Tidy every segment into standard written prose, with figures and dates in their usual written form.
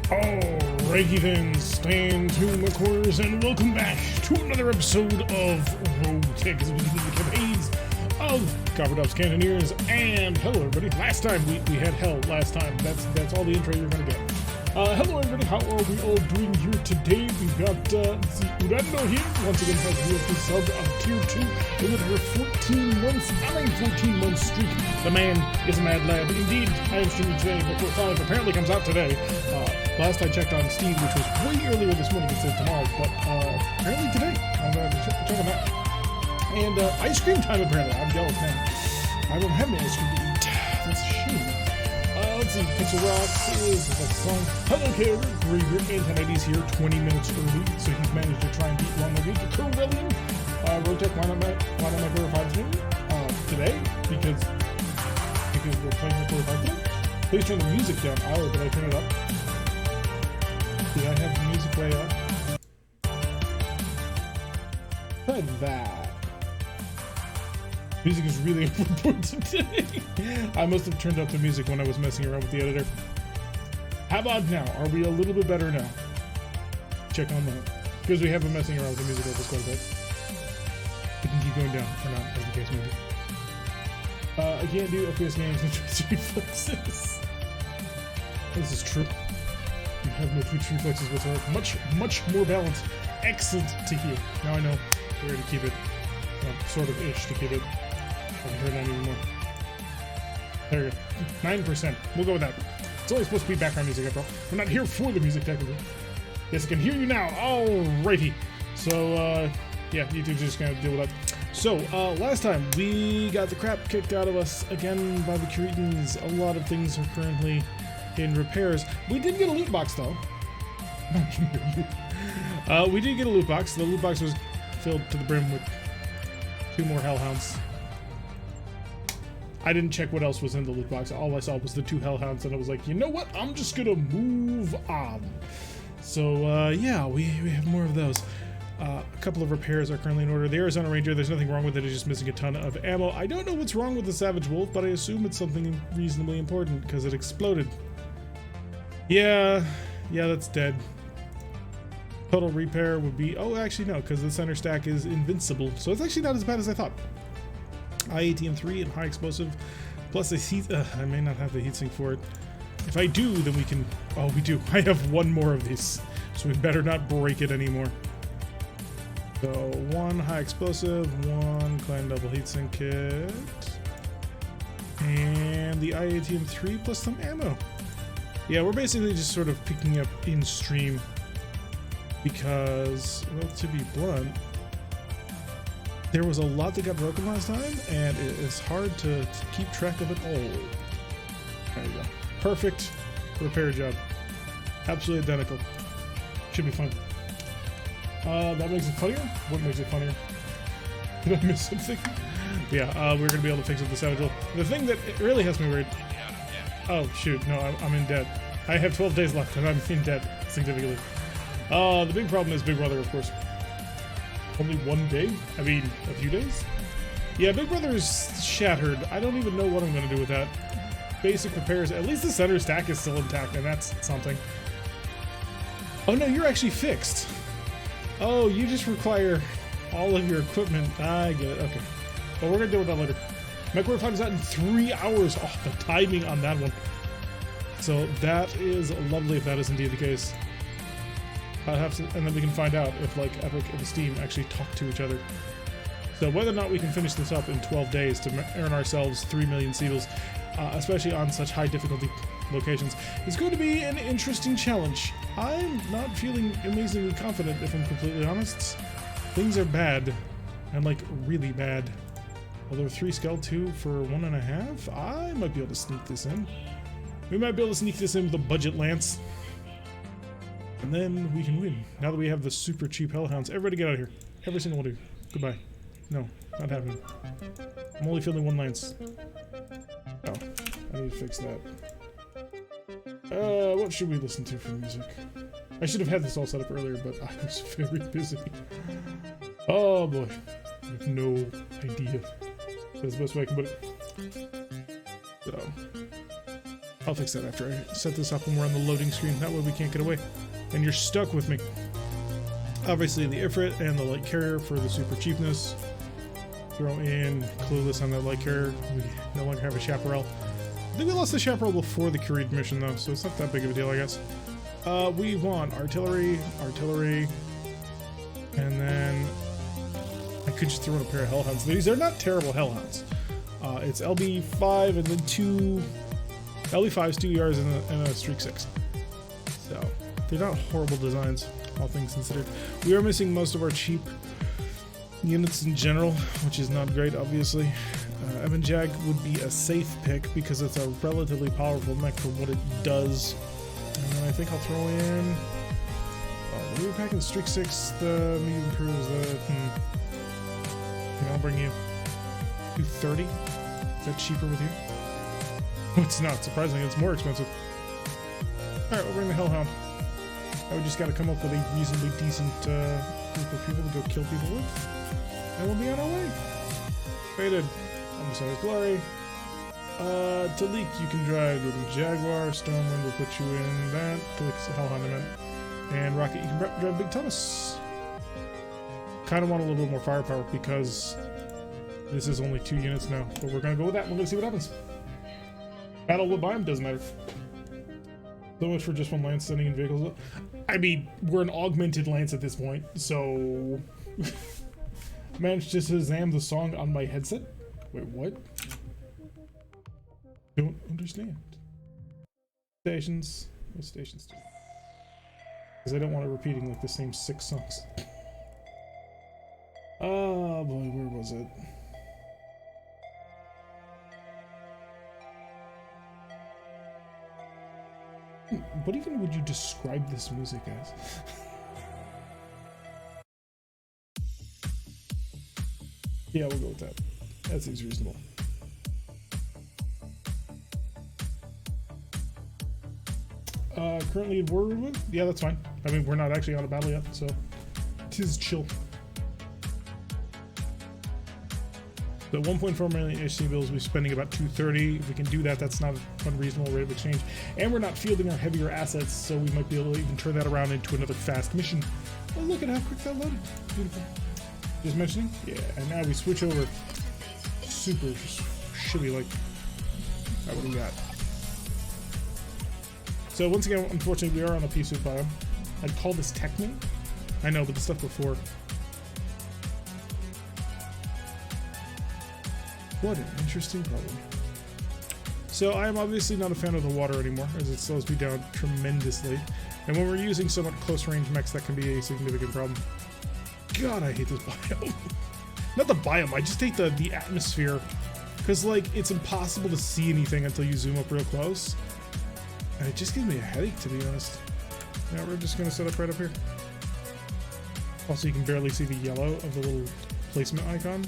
Alrighty then, stand to my corners and welcome back to another episode of RogueTech as we continue the campaigns of Coppertop's Cannoneers. And hello everybody. Last time we had hell last time. That's all the intro you're gonna get. Hello everybody, how are we all doing here today? We've got Urano here, once again has the sub of tier 2 with her 14 month streak. The man is a mad lad. Indeed, I am streaming today, but Flashpoints 5 apparently comes out today. Last I checked on Steam, which was way earlier this morning, it said tomorrow, but apparently today. I'm going to check on that. And ice cream time apparently. I'm jealous, man. I don't have any ice cream to eat. That's a shame. Let's see, Pixel Rocks is the song. Hello, Karen. Greater Anti-90s here, 20 minutes early, so he's managed to try and beat one of the Corellian. RogueTech, why not make her 5 today? Because we're playing the Core 5 today? Please turn the music down. Oh, did I turn it up? Did I have the music way up? Like that. Music is really important today. I must have turned up the music when I was messing around with the editor. How about now? Are we a little bit better now? Check on that. Because we have been messing around with the music levels quite a bit. We can keep going down, or not, as the case may be. I can't do FPS games with Twitch reflexes. This is true. You have no Twitch reflexes whatsoever. Much more balanced. Excellent to hear. Now I know where to keep it. Well, sort of ish to keep it. I can turn it down even more. There we go. 9%. We'll go with that. It's only supposed to be background music after all. We're not here for the music technically. Yes, I can hear you now. Alrighty. So, yeah, YouTube's just gonna deal with that. So, last time we got the crap kicked out of us again by the Cretans. A lot of things are currently in repairs. We did get a loot box though. We did get a loot box. The loot box was filled to the brim with 2 more hellhounds. I didn't check what else was in the loot box. All I saw was the 2 hellhounds, and I was like, you know what? I'm just gonna move on. So, yeah, we have more of those. A couple of repairs are currently in order. The Arizona Ranger, there's nothing wrong with it. It's just missing a ton of ammo. I don't know what's wrong with the Savage Wolf, but I assume it's something reasonably important because it exploded. Yeah, that's dead. Total repair would be... Oh, actually, no, because the center stack is invincible. So it's actually not as bad as I thought. IATM-3 and high explosive. Plus, I may not have the heatsink for it. If I do, then we can... Oh, we do. I have 1 more of these. So we better not break it anymore. So, 1 high explosive, 1 clan double heatsink kit. And the IATM-3 plus some ammo. Yeah, we're basically just sort of picking up in stream. Because, well, to be blunt, there was a lot that got broken last time, and it is hard to keep track of it all. There you go. Perfect repair job. Absolutely identical. Should be fun. That makes it funnier? What makes it funnier? Did I miss something? Yeah, we're going to be able to fix it with the Savage Wolf. The thing that really has me worried... Oh, shoot. No, I'm in debt. I have 12 days left, and I'm in debt significantly. The big problem is Big Brother, of course. Only 1 day? I mean, a few days? Yeah, Big Brother is shattered. I don't even know what I'm going to do with that. Basic repairs. At least the center stack is still intact, and that's something. Oh no, you're actually fixed. Oh, you just require all of your equipment. I get it. Okay. Well, we're going to deal with that later. MechWarrior 5 is out in 3 hours. Oh, the timing on that one. So that is lovely if that is indeed the case. I'll have to, and then we can find out if like Epic and Steam actually talk to each other. So whether or not we can finish this up in 12 days to earn ourselves 3 million seals, especially on such high difficulty locations, is going to be an interesting challenge. I'm not feeling amazingly confident, if I'm completely honest. Things are bad, and like really bad. Although 3 skull 2 for 1.5, I might be able to sneak this in. We might be able to sneak this in with a budget lance. And then we can win. Now that we have the super cheap hellhounds. Everybody get out of here. Every single one of you. Goodbye. No, not happening. I'm only filling 1 lance. Oh, I need to fix that. What should we listen to for music? I should have had this all set up earlier, but I was very busy. Oh boy. I have no idea. That's the best way I can put it. So. I'll fix that after I set this up when we're on the loading screen. That way we can't get away. And you're stuck with me. Obviously the Ifrit and the light carrier for the super cheapness. Throw in Clueless on that light carrier. We no longer have a Chaparral. I think we lost the Chaparral before the Curie mission though, so it's not that big of a deal, I guess. We want artillery, and then I could just throw in a pair of Hellhounds. These are not terrible Hellhounds. It's LB5 and then two LB5s, 2 ERs, and a Streak 6. So they're not horrible designs, all things considered. We are missing most of our cheap units in general, which is not great, obviously. Evan Jag would be a safe pick because it's a relatively powerful mech for what it does. And then I think I'll throw in... what are we packing? Streak 6, the medium cruise, I'll bring you 230. Is that cheaper with you? It's not, surprisingly, it's more expensive. Alright, we'll bring the Hellhound. Now we just gotta come up with a reasonably decent group of people to go kill people with. And we'll be on our way. Faded. Homicide's Glory. Talik, you can drive the Jaguar. Stormwind will put you in that. Talik's Hellhound, I meant. And Rocket, you can drive Big Thomas. Kind of want a little bit more firepower because this is only 2 units now. But we're going to go with that. We're going to see what happens. Battle with Biome doesn't matter. So much for just one lance sending in vehicles. I mean, we're an augmented lance at this point, so... Managed to Shazam the song on my headset? Wait, what? Don't understand. Stations. What stations do? Because I don't want it repeating like the same 6 songs. Oh boy, where was it? What even would you describe this music as? Yeah, we'll go with that. That seems reasonable. Currently in war movement? Yeah, that's fine. I mean, we're not actually on a battle yet, so tis chill. The 1.4 million HC bills, we're spending about 230. If we can do that, that's not an unreasonable rate of exchange. And we're not fielding our heavier assets, so we might be able to even turn that around into another fast mission. Oh, look at how quick that loaded. Beautiful. Just mentioning? Yeah, and now we switch over. Super shitty, like. Alright, what do we got? So once again, unfortunately, we are on a P-suit biome. I'd call this Techno. I know, but the stuff before. What an interesting problem. So I am obviously not a fan of the water anymore, as it slows me down tremendously. And when we're using somewhat close-range mechs, that can be a significant problem. God, I hate this biome. Not the biome, I just hate the atmosphere. Because, like, it's impossible to see anything until you zoom up real close. And it just gives me a headache, to be honest. Now we're just going to set up right up here. Also, you can barely see the yellow of the little placement icon,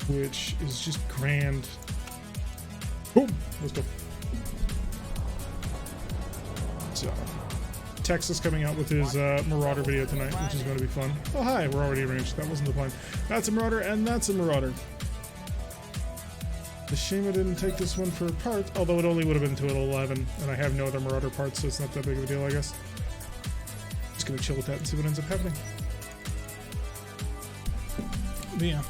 which is just grand. Boom! Let's go. So, Texas coming out with his Marauder video tonight, which is going to be fun. Oh, hi, we're already arranged. That wasn't the plan. That's a Marauder, and that's a Marauder. It's a shame I didn't take this one for parts, although it only would have been to an 11, and I have no other Marauder parts, so it's not that big of a deal, I guess. Just going to chill with that and see what ends up happening. But yeah.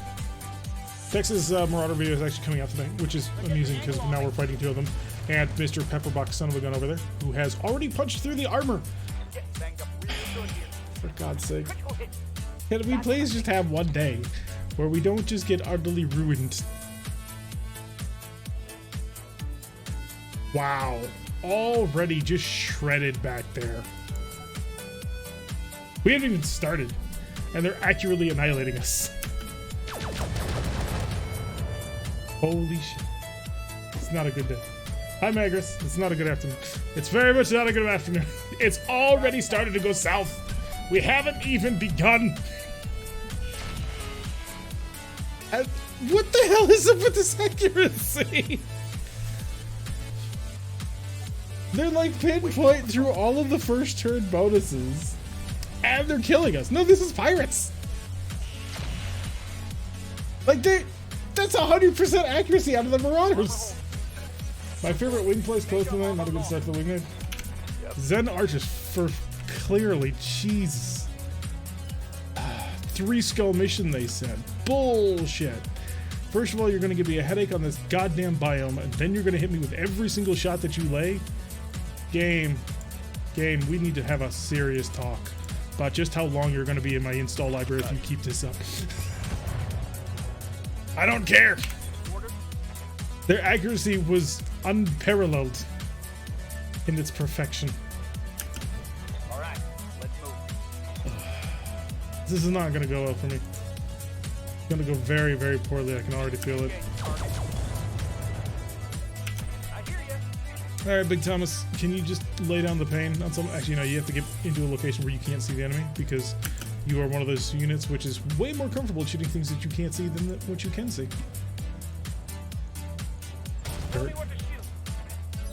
Texas Marauder video is actually coming out tonight, which is amusing because now we're fighting 2 of them. And Mr. Pepperbox, son of a gun over there, who has already punched through the armor. For God's sake. Can we please just have one day where we don't just get utterly ruined? Wow. Already just shredded back there. We haven't even started, and they're accurately annihilating us. Holy shit. It's not a good day. Hi, Magris. It's not a good afternoon. It's very much not a good afternoon. It's already started to go south. We haven't even begun. And what the hell is up with this accuracy? They're like pinpoint through all of the first turn bonuses. And they're killing us. No, this is pirates. Like, that's 100% accuracy out of the Marauders. My favorite wing place close to night. Not a good start to the wing night. Zen Archers for clearly, Jesus. 3 skull mission, they said. Bullshit. First of all, you're going to give me a headache on this goddamn biome, and then you're going to hit me with every single shot that you lay. Game, we need to have a serious talk about just how long you're going to be in my install library if you keep this up. I don't care. Their accuracy was unparalleled in its perfection. All right, let's move. This is not going to go well for me. It's going to go very, very poorly. I can already feel it. I hear you. All right, Big Thomas, can you just lay down the pain on some? Actually, no, you have to get into a location where you can't see the enemy because you are one of those units which is way more comfortable shooting things that you can't see than what you can see.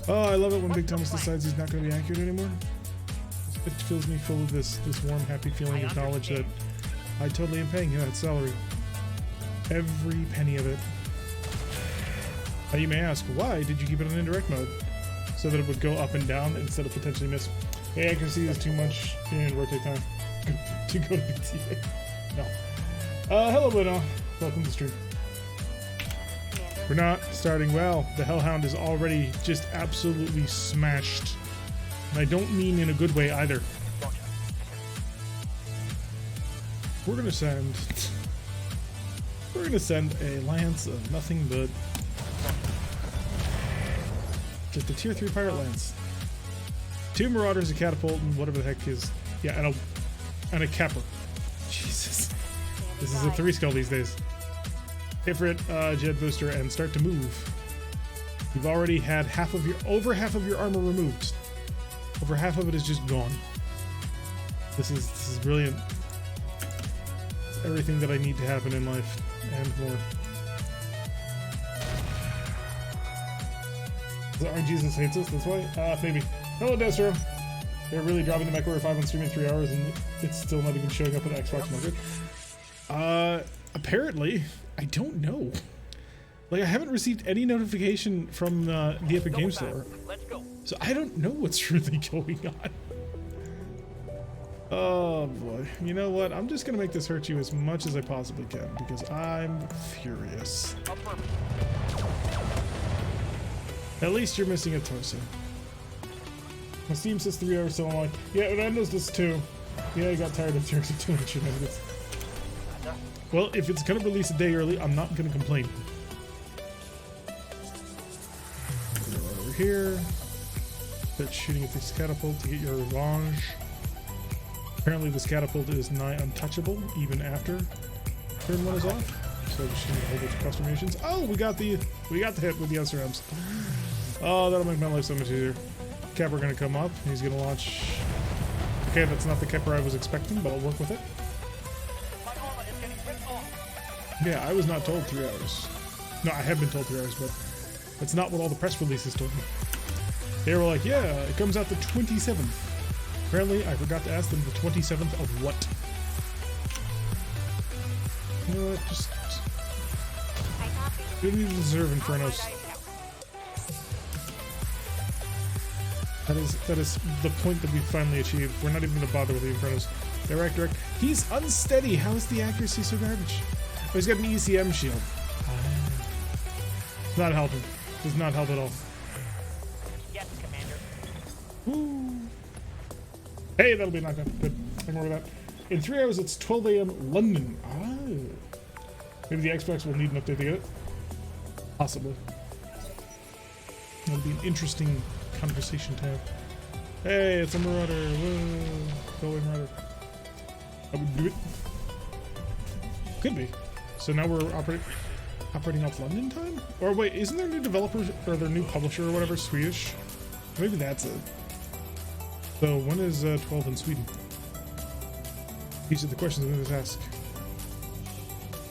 Oh, I love it when Big Thomas decides he's not going to be accurate anymore. It fills me full of this warm, happy feeling of knowledge that I totally am paying him that salary. Every penny of it. Now you may ask, why did you keep it on indirect mode? So that it would go up and down instead of potentially miss. Hey, accuracy is too much in RogueTech time to go to BTA. No. Hello, Bruno. Welcome to the stream. We're not starting well. The Hellhound is already just absolutely smashed. And I don't mean in a good way either. We're gonna send a lance of nothing but just a tier 3 pirate lance. 2 marauders, a catapult, and whatever the heck is, yeah, and a capper. Jesus, this is a 3 skull these days. Ifrit, Jet Booster, and start to move. You've already had over half of your armor removed. Over half of it is just gone. This is brilliant. It's everything that I need to happen in life and more. The RNGesus hates us, that's why? Maybe. Hello, Destro. They're really dropping the MechWarrior 5 on stream in 3 hours and it's still not even showing up in the Xbox market. Apparently, I don't know. Like, I haven't received any notification from the Epic Games Store. So I don't know what's really going on. Oh boy. You know what? I'm just gonna make this hurt you as much as I possibly can because I'm furious. At least you're missing a torso. My Steam says 3 hours, so I'm like, yeah, Randos does too. Yeah, I got tired of tears of 200 shenanigans. Well, if it's gonna release a day early, I'm not gonna complain. Over here. Start shooting at this catapult to get your revenge. Apparently this catapult is nigh untouchable even after turn 1 is off. So just shooting a whole bunch of customations. Oh, we got the hit with the SRMs. Oh, that'll make my life so much easier. Capper gonna come up. He's gonna launch. Okay, that's not the Capper I was expecting, but I'll work with it. Yeah, I was not told 3 hours. No, I have been told 3 hours, but that's not what all the press releases told me. They were like, yeah, it comes out the 27th. Apparently, I forgot to ask them the 27th of what. You know what, just do what you deserve, Infernos. That is the point that we finally achieved. We're not even going to bother with the Infernos. Direct. He's unsteady. How is the accuracy so garbage? Oh, he's got an ECM shield. Not helping. Does not help at all. Yes, Commander. Woo. Hey, that'll be a knockdown. Good. I'm over that. In 3 hours, it's 12 a.m. London. Oh. Maybe the Xbox will need an update to get it. Possibly. That'll be an interesting conversation to have. Hey, it's a Marauder. Whoa. Go away, Marauder. I would do it. Could be. So now we're operating off London time? Or wait, isn't there new developer or their new publisher or whatever Swedish? Maybe that's it. So when is 12 in Sweden? These are the questions I'm going to ask.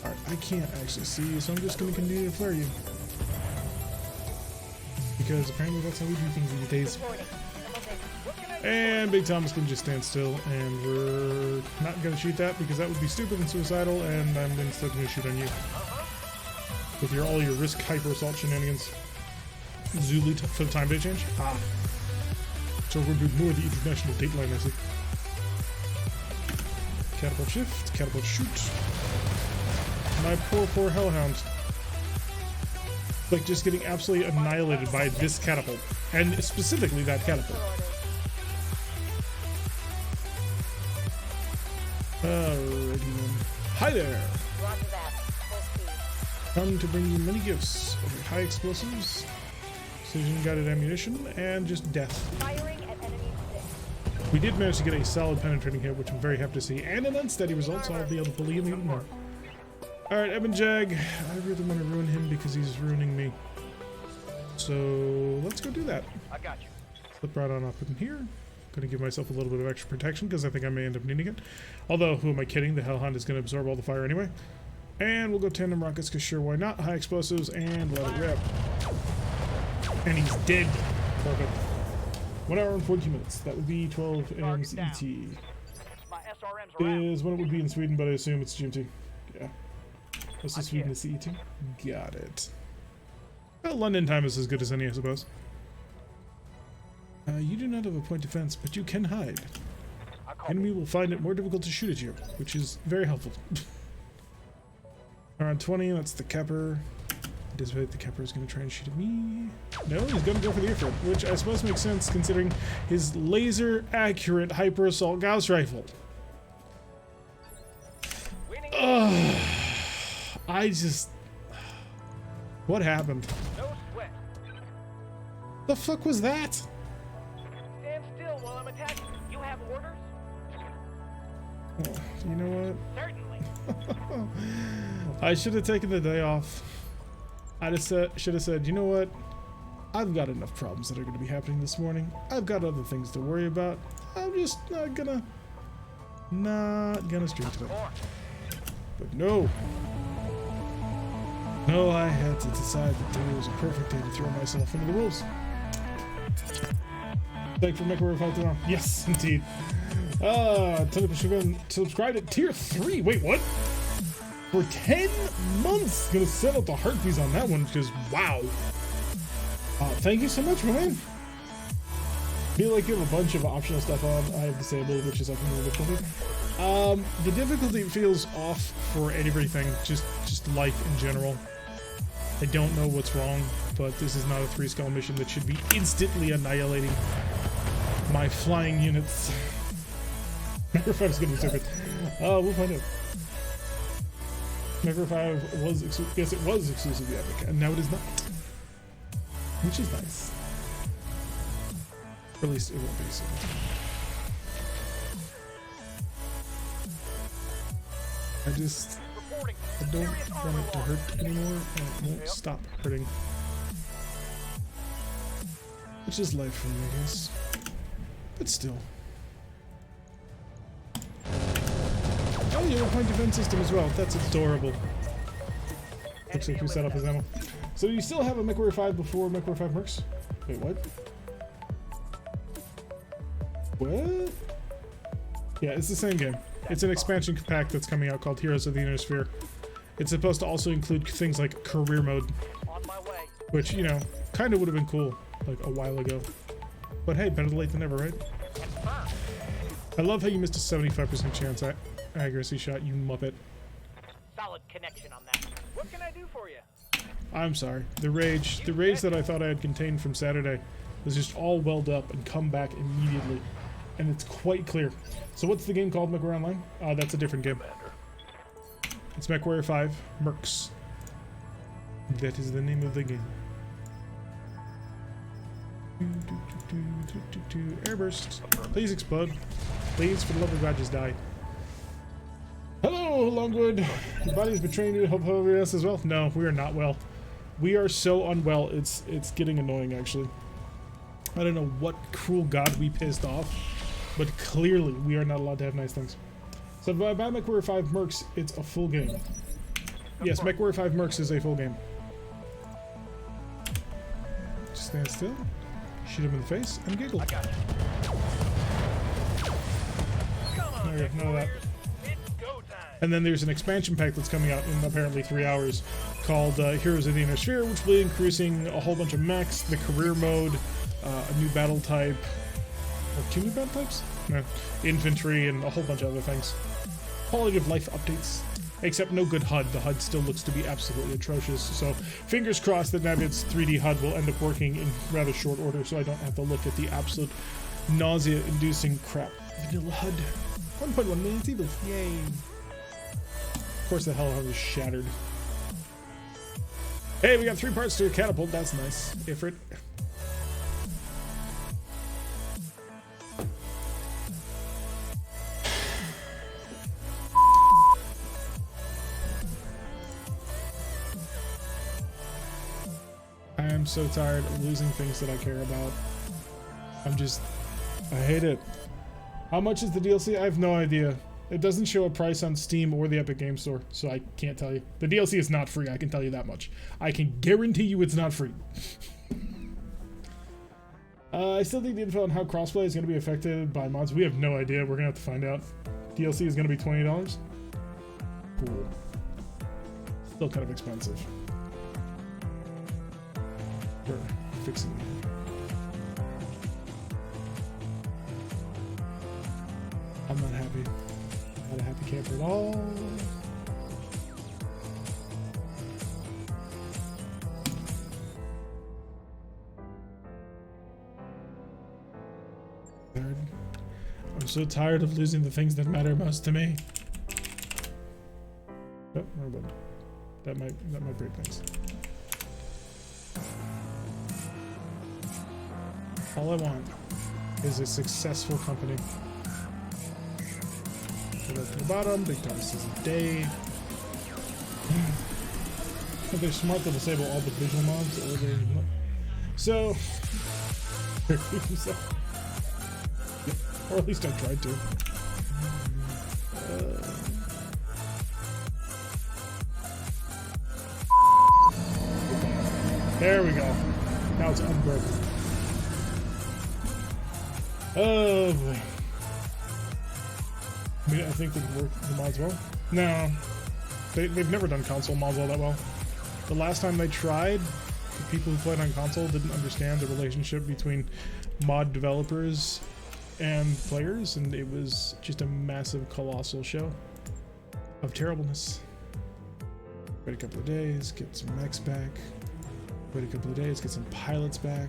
Alright, I can't actually see you, so I'm just going to continue to flare you. Because apparently that's how we do things these days. And Big Thomas can just stand still, and we're not going to shoot that because that would be stupid and suicidal, and I'm instead going to shoot on you. With all your risk hyper assault shenanigans. Zulu for the time day change? Ah. So we're going to ignore the international dateline, I see. Catapult shift, catapult shoot. My poor hellhound. Like just getting absolutely annihilated by this catapult. And specifically that catapult. Alrighty then. Hi there! Roger that. Full speed. Come to bring you many gifts of high explosives, precision guided ammunition, and just death. Firing at enemy 6. We did manage to get a solid penetrating hit, which I'm very happy to see, and an unsteady result, so I'll be able to bully him even more. Alright, Eben Jag. I really want to ruin him because he's ruining me. So let's go do that. I got you. Slip right on up in here. Gonna give myself a little bit of extra protection because I think I may end up needing it. Although, who am I kidding? The Hellhound is gonna absorb all the fire anyway. And we'll go tandem rockets because sure, why not? High explosives and let it rip. And he's dead. Perfect. 1 hour and 40 minutes. That would be 12 a.m. CET. My SRM's around. Is when it would be in Sweden, but I assume it's GMT. Yeah. What's the Sweden is CET? Got it. Well, London time is as good as any, I suppose. You do not have a point defense, but you can hide. Enemy will find it more difficult to shoot at you, which is very helpful. Around 20, that's the Capper. Anticipate the Capper is going to try and shoot at me. No, he's going to go for the Earthroot, which I suppose makes sense considering his laser-accurate hyper-assault Gauss rifle. Ugh. I just... What happened? No sweat. The fuck was that? Stand still while I'm attacking. You have orders? Oh, you know what? Certainly. I should have taken the day off. I just should have said, you know what? I've got enough problems that are going to be happening this morning. I've got other things to worry about. I'm just not gonna stream today. But no. No, I had to decide that today was a perfect day to throw myself into the wolves. Thank you for making a tomorrow. Yes, indeed. Subscribe to tier 3. Wait, what? For 10 months. Gonna set up the heartbeats on that one because wow. Thank you so much, my man. Feel like you have a bunch of optional stuff on. I have disabled, which is up in the difficulty. The difficulty feels off for everything, just life in general. I don't know what's wrong, but this is not a 3-skull mission that should be instantly annihilating my flying units. Micro 5 is gonna be stupid. We'll find out. Micro 5 was yes, it was exclusively epic, and now it is not, which is nice. Or at least it won't be so. I don't want it to hurt anymore, and it won't stop hurting. Which is life for me, I guess. But still. Oh, you have a point defense system as well. That's adorable. Looks like we set up his ammo. So do you still have a MechWarrior 5 before MechWarrior 5 Mercs? Wait, what? What? Yeah, it's the same game. It's an expansion pack that's coming out called Heroes of the Inner Sphere. It's supposed to also include things like career mode, which, you know, kind of would have been cool like a while ago. But hey, better late than never, right? I love how you missed a 75% chance at accuracy shot, you muppet. Solid connection on that. What can I do for you? I'm sorry. The rage that I thought I had contained from Saturday was just all welled up and come back immediately. And it's quite clear. So what's the game called, MechWarrior Online? That's a different game. It's MechWarrior 5 Mercs. That is the name of the game. Airburst. Please explode. Please, for the love of God, just die. Hello, Longwood. Your body is betraying you. Hope everyone else as well. No, we are not well. We are so unwell. It's getting annoying, actually. I don't know what cruel god we pissed off, but clearly we are not allowed to have nice things. So by MechWarrior 5 Mercs, it's a full game. Yes, MechWarrior 5 Mercs is a full game. Just stand still, shoot him in the face, and giggle. I got it. Come on, There we go, none of that. it's go time. And then there's an expansion pack that's coming out in apparently 3 hours called Heroes of the Inner Sphere, which will be increasing a whole bunch of mechs, the career mode, a new battle type, or 2 new battle types? No, infantry, and a whole bunch of other things. Quality of life updates. Except no good HUD. The HUD still looks to be absolutely atrocious. So fingers crossed that Navid's 3D HUD will end up working in rather short order so I don't have to look at the absolute nausea-inducing crap. Vanilla HUD. 1.1 million people. Yay. Of course the hell was shattered. Hey, we got 3 parts to a catapult. That's nice. Ifrit. I am so tired of losing things that I care about. I hate it. How much is the DLC? I have no idea. It doesn't show a price on Steam or the Epic Game Store, so I can't tell you. The DLC is not free, I can tell you that much. I can guarantee you it's not free. I still think the info on how crossplay is going to be affected by mods. We have no idea. We're going to have to find out. DLC is going to be $20. Cool. Still kind of expensive. We're fixing it. I'm not happy. Not a happy camper at all. I'm so tired of losing the things that matter most to me. Oh, wrong button. That might break things. All I want is a successful company. Go to the bottom, big promises a day. But they're smart to disable all the visual mods or they so or at least I tried to. There we go. Now it's unbroken. Oh boy. I think they can work the mods well. No. They've never done console mods all that well. The last time they tried, the people who played on console didn't understand the relationship between mod developers and players, and it was just a massive, colossal show of terribleness. Wait a couple of days, get some mechs back. Wait a couple of days, get some pilots back.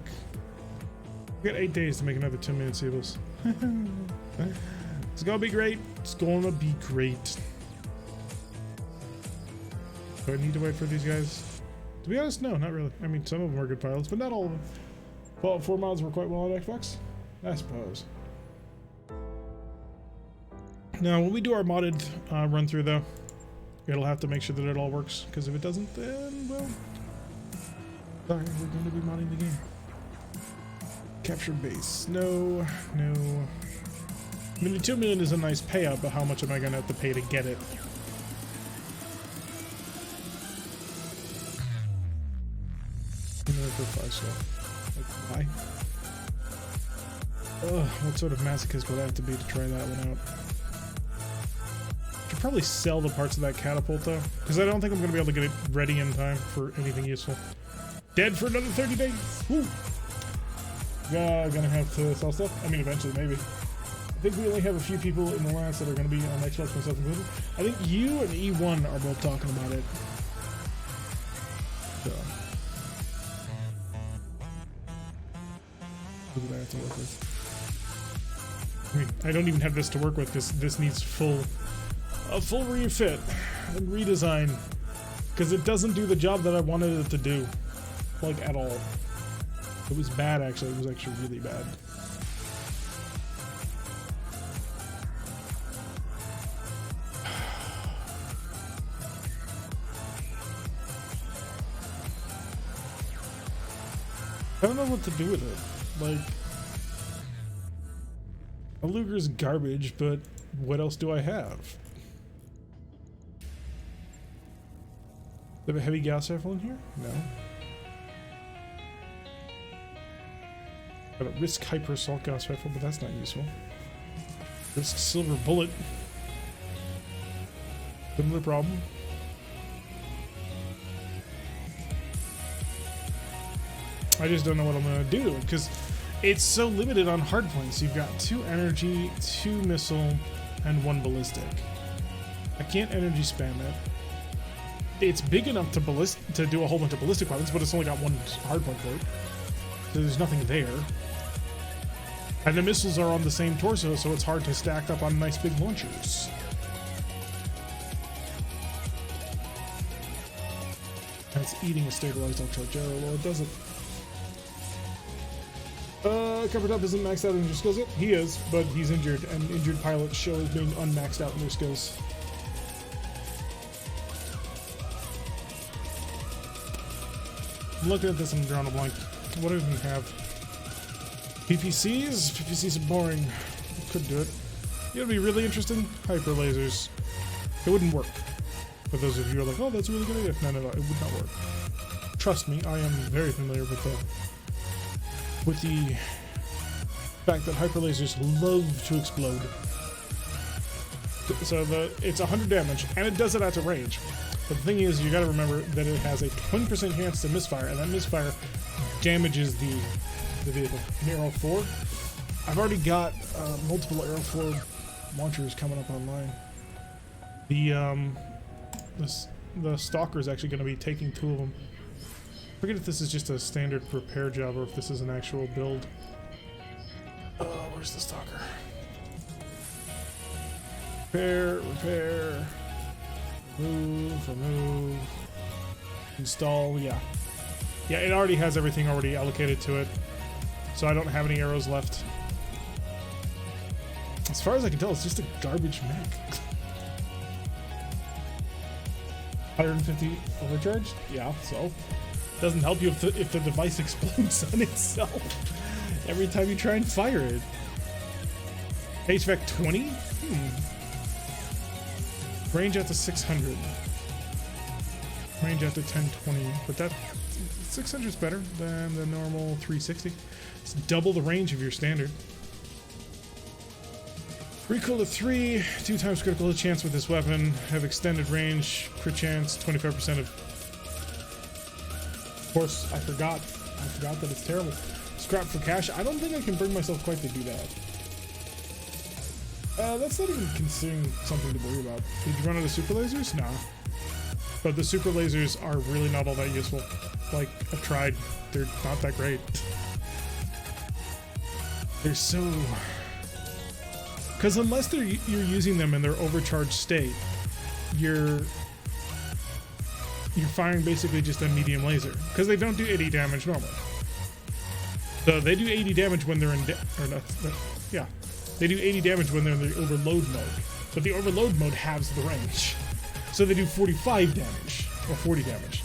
We got 8 days to make another 10-minute sequels. It's gonna be great. It's gonna be great. Do I need to wait for these guys? To be honest, no, not really. I mean, some of them are good pilots, but not all of them. Fallout 4 mods were quite well on Xbox, I suppose. Now, when we do our modded run through, though, it'll have to make sure that it all works, because if it doesn't, then, well, sorry, we're going to be modding the game. Capture base. No, no. I mean, the 2 million is a nice payout, but how much am I going to have to pay to get it? Like, why? Ugh, what sort of masochist would I have to be to try that one out? I should probably sell the parts of that catapult, though, because I don't think I'm going to be able to get it ready in time for anything useful. Dead for another 30 days? Woo! Gonna have to sell stuff? I mean, eventually, maybe. I think we only have a few people in the last that are going to be on Xbox, myself included. I think you and E1 are both talking about it. So. Who do I have to work with? I mean, I don't even have this to work with because this needs a full refit and redesign because it doesn't do the job that I wanted it to do, like at all. It was bad, actually. It was actually really bad. I don't know what to do with it. Like, a Luger's garbage, but what else do I have? Do I have a heavy gas rifle in here? No. Got a Risk Hyper Assault gas rifle, but that's not useful. Risk Silver Bullet. Similar problem. I just don't know what I'm gonna do to it because it's so limited on hard points. You've got 2 energy, 2 missile, and 1 ballistic. I can't energy spam it. It's big enough to do a whole bunch of ballistic weapons, but it's only got 1 hard point for it. So there's nothing there. And the missiles are on the same torso, so it's hard to stack up on nice big launchers. And it's eating a stabilized Ultra. Well, it doesn't. Coppertop isn't maxed out in your skills yet? He is, but he's injured, and injured pilots show as being unmaxed out in their skills. I'm looking at this and I'm drawing a blank. What do we even have? PPCs? PPCs are boring. Could do it. You know what would be really interesting? Hyper lasers. It wouldn't work. For those of you who are like, oh, that's a really good idea. No, it would not work. Trust me, I am very familiar with the fact that hyper lasers love to explode. So it's 100 damage, and it does it at a range. But the thing is, you gotta remember that it has a 20% chance to misfire, and that misfire damages the vehicle. An Arrow 4? I've already got multiple Arrow 4 launchers coming up online. The Stalker is actually going to be taking 2 of them. I forget if this is just a standard repair job or if this is an actual build. Oh, where's the Stalker? Repair. Remove. Install, yeah. Yeah, it already has everything already allocated to it. So I don't have any arrows left. As far as I can tell, it's just a garbage mech. 150 overcharged? Yeah, so. Doesn't help you if the device explodes on itself every time you try and fire it. HVAC 20? Range out to 600. Range out to 1020. But that 600 is better than the normal 360. It's double the range of your standard. Recoil to 3, 2 times critical hit chance with this weapon. Have extended range, crit chance, 25% of course, I forgot that it's terrible. Scrap for cash. I don't think I can bring myself quite to do that. That's not even considering something to worry about. Did you run out of super lasers? Nah. But the super lasers are really not all that useful. Like, I've tried. They're not that great. They're so... Because unless you're using them in their overcharged state, you're firing basically just a medium laser. Because they don't do 80 damage normally. So they do 80 damage when they're in... yeah. They do 80 damage when they're in the overload mode. But the overload mode halves the range. So they do 45 damage. Or 40 damage.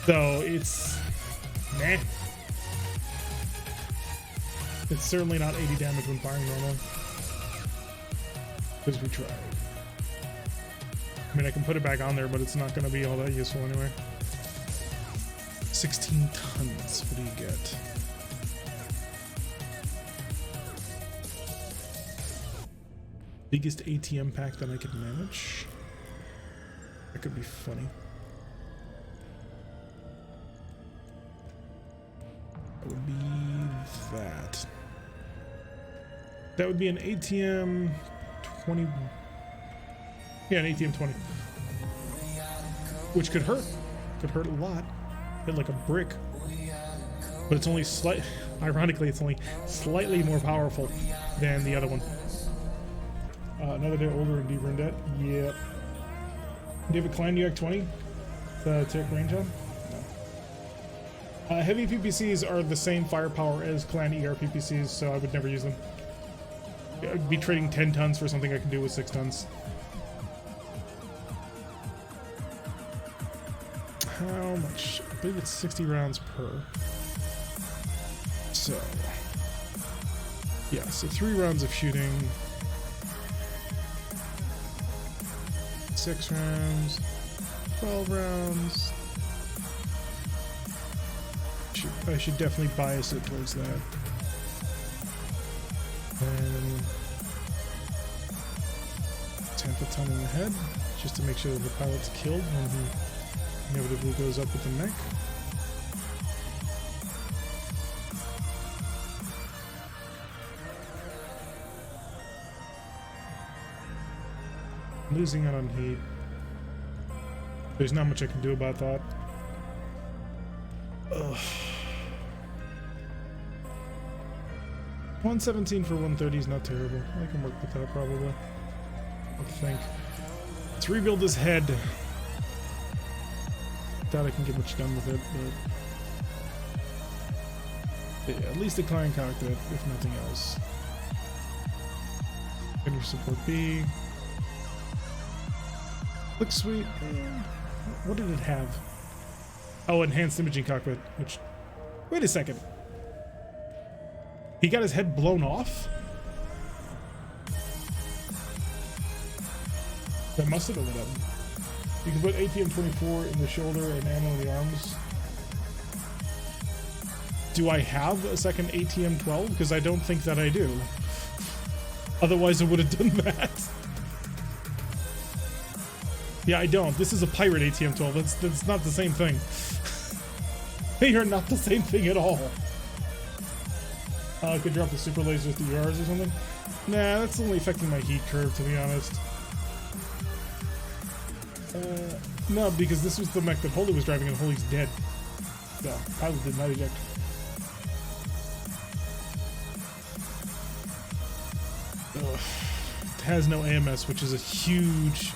So it's... meh. It's certainly not 80 damage when firing normally. Because we tried. I mean, I can put it back on there, but it's not going to be all that useful anyway. 16 tons. What do you get? Biggest ATM pack that I could manage? That could be funny. That would be that. That would be an ATM 20. Yeah, an ATM 20. Which could hurt. Could hurt a lot. Hit like a brick. But it's only ironically, it's only slightly more powerful than the other one. Another day older and deeper in debt. Yep. Do you have a Clan UAC 20? The Tick range on? No. Heavy PPCs are the same firepower as Clan ER PPCs, so I would never use them. I'd be trading 10 tons for something I can do with 6 tons. How much? I believe it's 60 rounds per. So, yeah, so 3 rounds of shooting. 6 rounds, 12 rounds. I should definitely bias it towards that. And 10th a ton in the head, just to make sure that the pilot's killed when he inevitably goes up with the mech. Losing out on heat. There's not much I can do about that. Ugh. 117 for 130 is not terrible. I can work with that probably. I think. Let's rebuild this head. Doubt I can get much done with it, but yeah, at least a client cockpit, if nothing else. Finish support B. Looks sweet. What did it have? Oh, enhanced imaging cockpit, which... Wait a second. He got his head blown off? That must have been what happened. You can put ATM-24 in the shoulder and ammo in the arms. Do I have a second ATM-12? Because I don't think that I do. Otherwise I would have done that. Yeah, I don't. This is a pirate ATM-12. That's not the same thing. They are not the same thing at all. I could drop the super laser through yours or something. Nah, that's only affecting my heat curve, to be honest. No, because this was the mech that Holy was driving and Holy's dead. So, pilot did not eject. Ugh. It has no AMS, which is a huge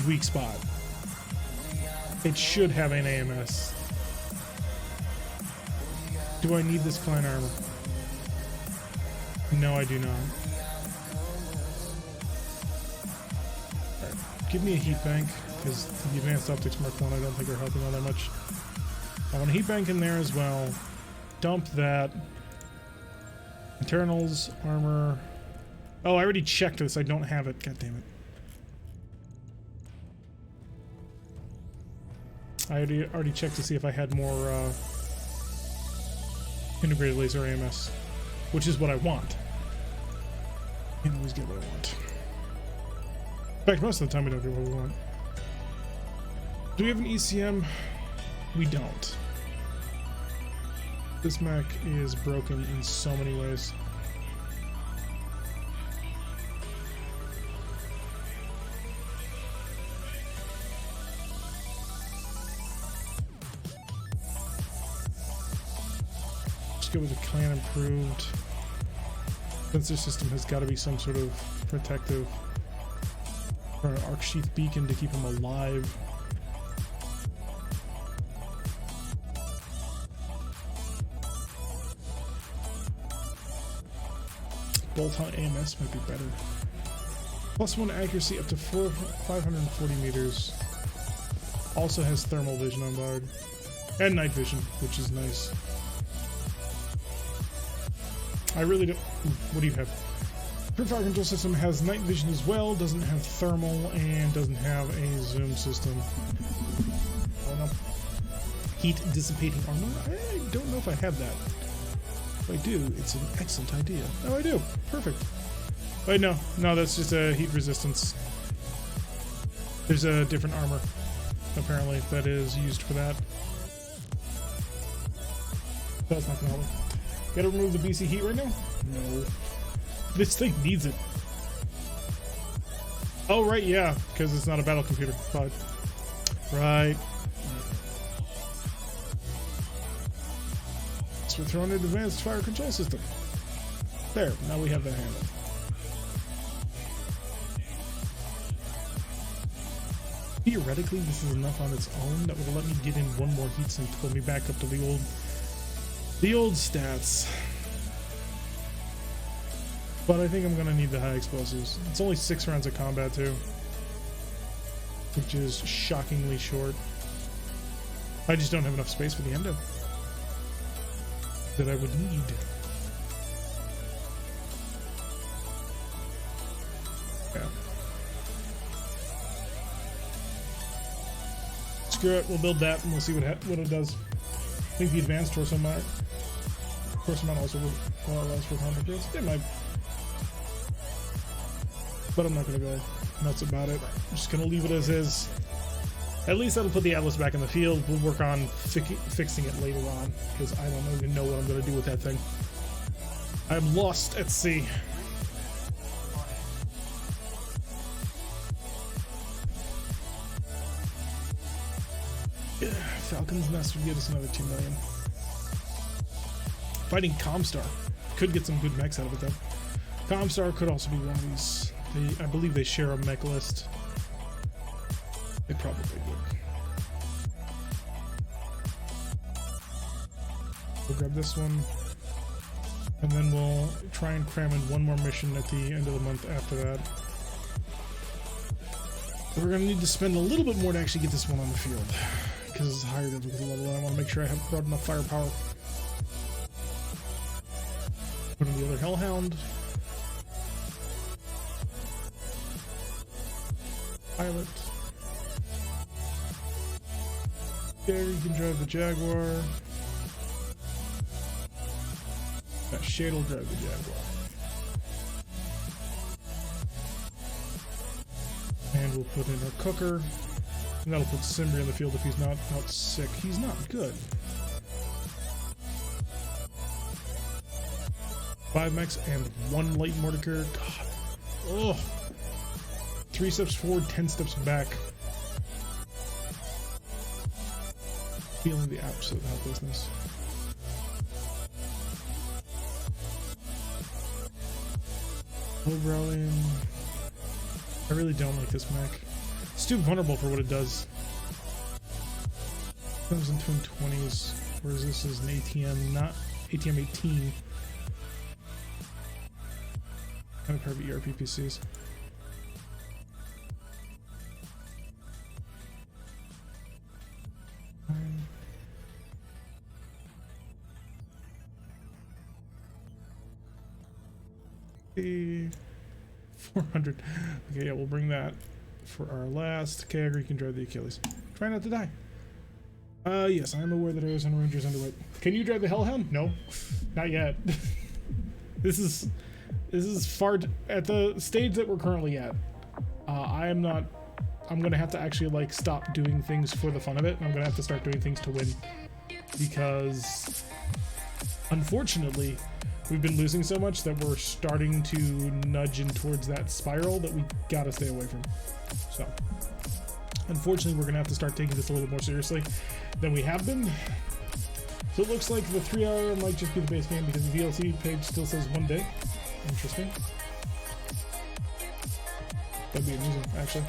weak spot. It should have an AMS. Do I need this client armor? No, I do not. Alright, give me a heat bank, because the advanced optics Mark 1 I don't think are helping all that much. I want a heat bank in there as well. Dump that. Internals, armor. Oh, I already checked this. I don't have it. God damn it. I already checked to see if I had more integrated laser AMS, which is what I want. You can always get what I want. In fact, most of the time we don't get what we want. Do we have an ECM? We don't. This mech is broken in so many ways. Go with the clan improved. Sensor system has got to be some sort of protective or an arc sheath beacon to keep him alive. Bolt-on AMS might be better. +1 accuracy up to 540 meters. Also has thermal vision on board and night vision, which is nice. I really don't... What do you have? Current fire control system has night vision as well, doesn't have thermal, and doesn't have a zoom system. Oh no. Heat dissipating armor? I don't know if I have that. If I do, it's an excellent idea. Oh, I do. Perfect. Wait, no. No, that's just a heat resistance. There's a different armor, apparently, that is used for that. That's not gonna help me. Gotta remove the BC heat right now? No. This thing needs it. Oh, right, yeah, because it's not a battle computer. Fine. Right. So we're throwing an advanced fire control system. There, now we have that handle. Theoretically, this is enough on its own that would let me get in one more heatsink to pull me back up to the old stats. But I think I'm gonna need the high explosives. It's only 6 rounds of combat too, which is shockingly short. I just don't have enough space for the endo that I would need. Yeah. Screw it, we'll build that and we'll see what it does. I think the advanced torso mount also allows for combat grades. It might. But I'm not gonna go And that's about it. I'm just gonna leave it as is. At least that'll put the Atlas back in the field. We'll work on fixing it later on, because I don't even know what I'm gonna do with that thing. I'm lost at sea. Falcon's Nest would get us another 2 million. Fighting Comstar. Could get some good mechs out of it though. Comstar could also be one of these. I believe they share a mech list. They probably would. We'll grab this one. And then we'll try and cram in one more mission at the end of the month after that. But we're going to need to spend a little bit more to actually get this one on the field. Because it's a higher difficulty level, and I want to make sure I have brought enough firepower. Put in the other Hellhound. Pilot. There, you can drive the Jaguar. Shade will drive the Jaguar. And we'll put in our Cooker. And that'll put Simbri in the field if he's not out sick. He's not good. 5 mechs and 1 light mortar. God. Oh. 3 steps forward, 10 steps back. Feeling the absolute helplessness. Rallying. I really don't like this mech. It's too vulnerable for what it does. It comes in twin 20s, whereas this is an ATM, not ATM 18. And a pair of ERP PCs. Okay, 400. Okay, yeah, we'll bring that for our last. Okay, I agree, you can drive the Achilles. Try not to die. Yes, I'm aware that Arizona Ranger's underweight. Can you drive the Hellhound? No, not yet. This is far at the stage that we're currently at. I'm gonna have to actually like stop doing things for the fun of it, and I'm gonna have to start doing things to win, because unfortunately we've been losing so much that we're starting to nudge in towards that spiral that we gotta stay away from. So unfortunately we're gonna have to start taking this a little more seriously than we have been. So it looks like the 3-hour might just be the base game, because the VLC page still says 1 day. Interesting. That'd be amusing, actually.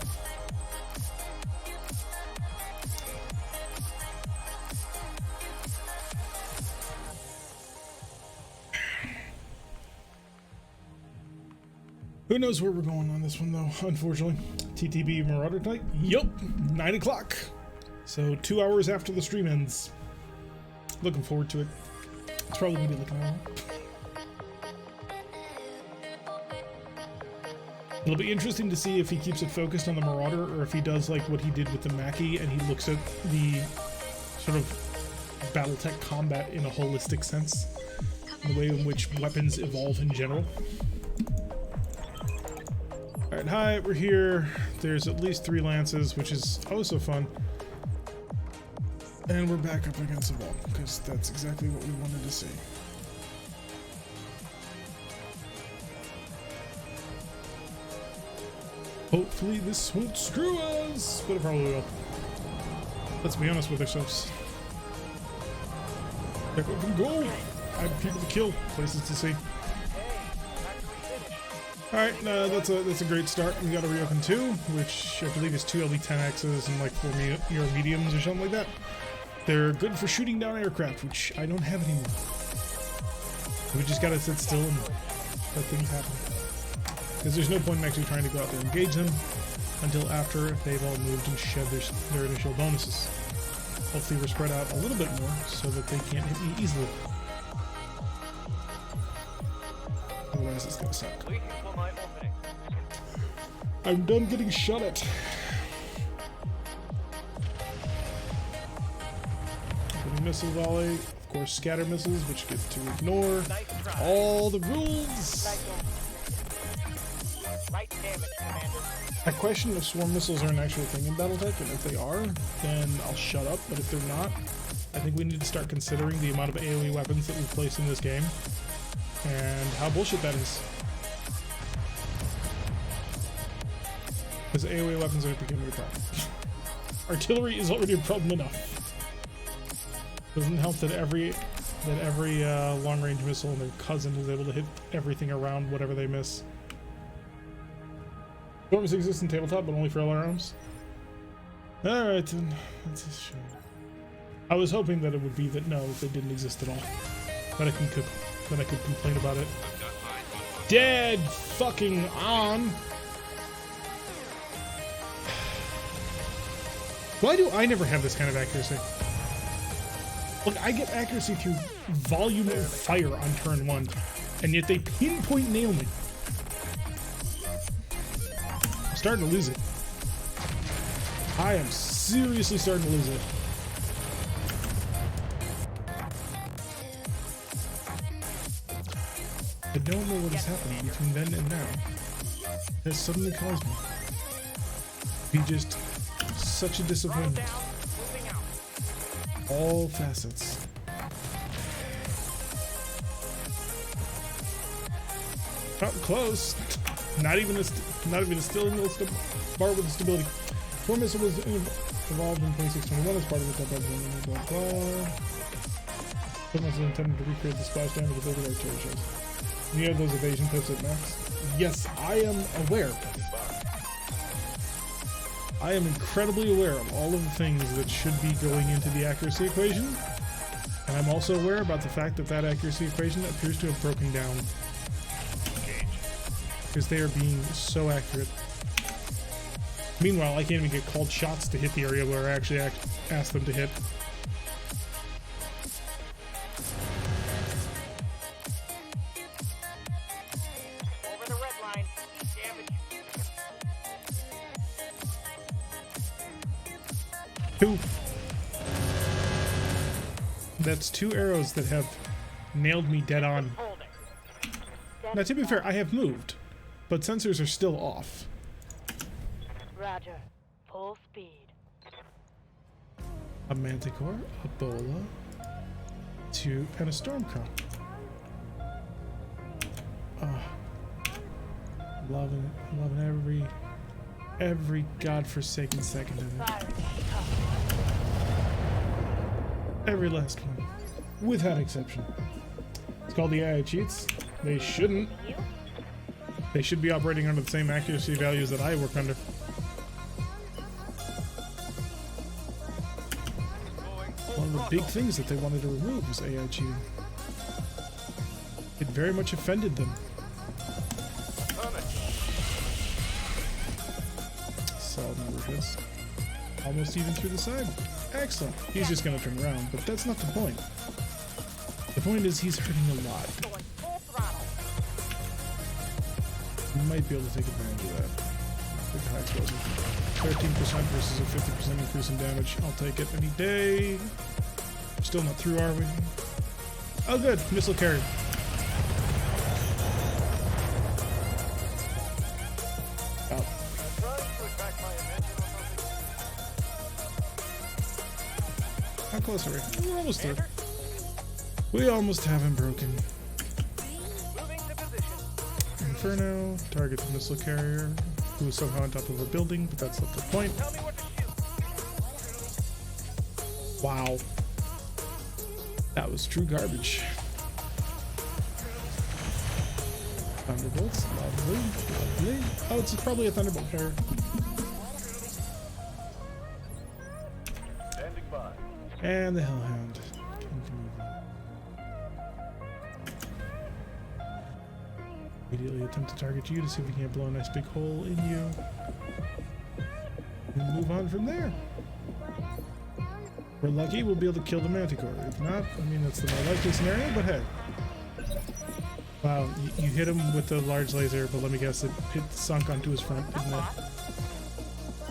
Who knows where we're going on this one, though, unfortunately. TTB Marauder type? Yup, 9 o'clock. So 2 hours after the stream ends. Looking forward to it. It's probably going to be looking at it. It'll be interesting to see if he keeps it focused on the Marauder, or if he does like what he did with the Mackie and he looks at the sort of BattleTech combat in a holistic sense, the way in which weapons evolve in general. Alright, hi, we're here. There's at least 3 lances, which is oh so fun. And we're back up against the wall, because that's exactly what we wanted to see. Hopefully this won't screw us, but it probably will. Let's be honest with ourselves. Check what can go. I have people to kill, places to see. Alright, that's a great start. We got a Ryokan 2, which I believe is 2 LD-10Xs and like 4 mediums or something like that. They're good for shooting down aircraft, which I don't have anymore. We just gotta sit still and let things happen. Because there's no point in actually trying to go out there and engage them until after they've all moved and shed their initial bonuses. Hopefully we're spread out a little bit more so that they can't hit me easily. Otherwise it's gonna suck. I'm done getting shot at. Missile volley, of course scatter missiles, which get to ignore all the rules. Right damage, Commander. I question if swarm missiles are an actual thing in BattleTech, and if they are, then I'll shut up. But if they're not, I think we need to start considering the amount of AoE weapons that we place in this game and how bullshit that is. Because AoE weapons are becoming a problem. Artillery is already a problem enough. Doesn't help that every long-range missile and their cousin is able to hit everything around whatever they miss. Storms exist in tabletop, but only for alarms. Alright then, that's a shame. I was hoping that it would be that no, they didn't exist at all. That I could complain about it. Dead fucking on! Why do I never have this kind of accuracy? Look, I get accuracy through volume of fire on turn 1, and yet they pinpoint nail me. I'm starting to lose it. I am seriously starting to lose it. I don't know what is happening between then and now. It has suddenly caused me to be just such a disappointment. All facets. Oh, close. Not even a still bar with stability. Four missile was evolved in 2621 as part of the blah blah blah. Four missiles intended to recreate the splash damage of older artillery shells. You have those evasion tips at max? Yes, I am aware. I am incredibly aware of all of the things that should be going into the accuracy equation, and I'm also aware about the fact that that accuracy equation appears to have broken down because they are being so accurate. Meanwhile, I can't even get called shots to hit the area where I actually asked them to hit. Over the red line. Damage. Two. That's 2 arrows that have nailed me dead on. Now, to be fair, I have moved, but sensors are still off. Roger. Full speed. A manticore, a bola, 2, and a stormcrow. Oh, loving every godforsaken second of it. Fire. Every last one, without exception. It's called the AI cheats. They shouldn't. They should be operating under the same accuracy values that I work under. One of the big things that they wanted to remove was AI cheating. It very much offended them. Solid number hits. Almost even through the side. Excellent. He's just going to turn around, but that's not the point. The point is he's hurting a lot. Going full throttle. You might be able to take advantage of that. Big high explosive. 13% versus a 50% increase in damage. I'll take it any day. Still not through, are we? Oh, good. Missile carrier. Out. How close are we? We're almost there. We almost have him broken. Moving to position. Inferno. Target the missile carrier, who is somehow on top of a building, but that's not the point. Tell me what to shoot. Wow. That was true garbage. Thunderbolts. Lovely. Lovely. Oh, it's probably a thunderbolt carrier. Standing by. And the Hellhound. Immediately attempt to target you to see if we can't blow a nice big hole in you. And move on from there. If we're lucky, we'll be able to kill the Manticore. If not, I mean, that's the more likely scenario, but hey. Wow, you hit him with the large laser, but let me guess, it sunk onto his front, didn't it?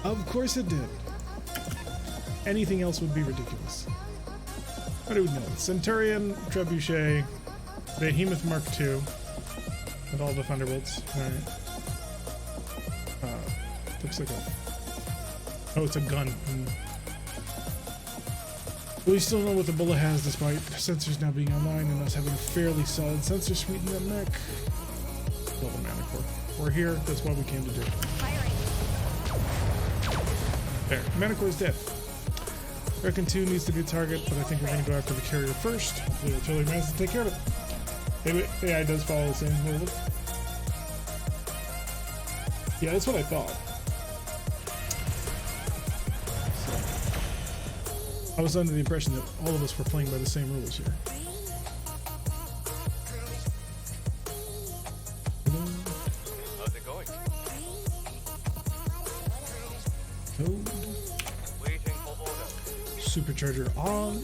Of course it did. Anything else would be ridiculous. What do we know? Centurion, Trebuchet, Behemoth Mark II, with all the Thunderbolts. Alright. Looks like a... Oh, it's a gun. We still know what the bullet has despite sensors now being online and us having a fairly solid sensor suite in that mech. Well, the Manicore. We're here, that's what we came to do. There, Manicore is dead. Reckon 2 needs to be a target, but I think we're going to go after the carrier first. Hopefully artillery manages to take care of it. AI does follow the same rule. Yeah, that's what I thought. So, I was under the impression that all of us were playing by the same rules here. How's it going? Code. Waiting for order. Supercharger on.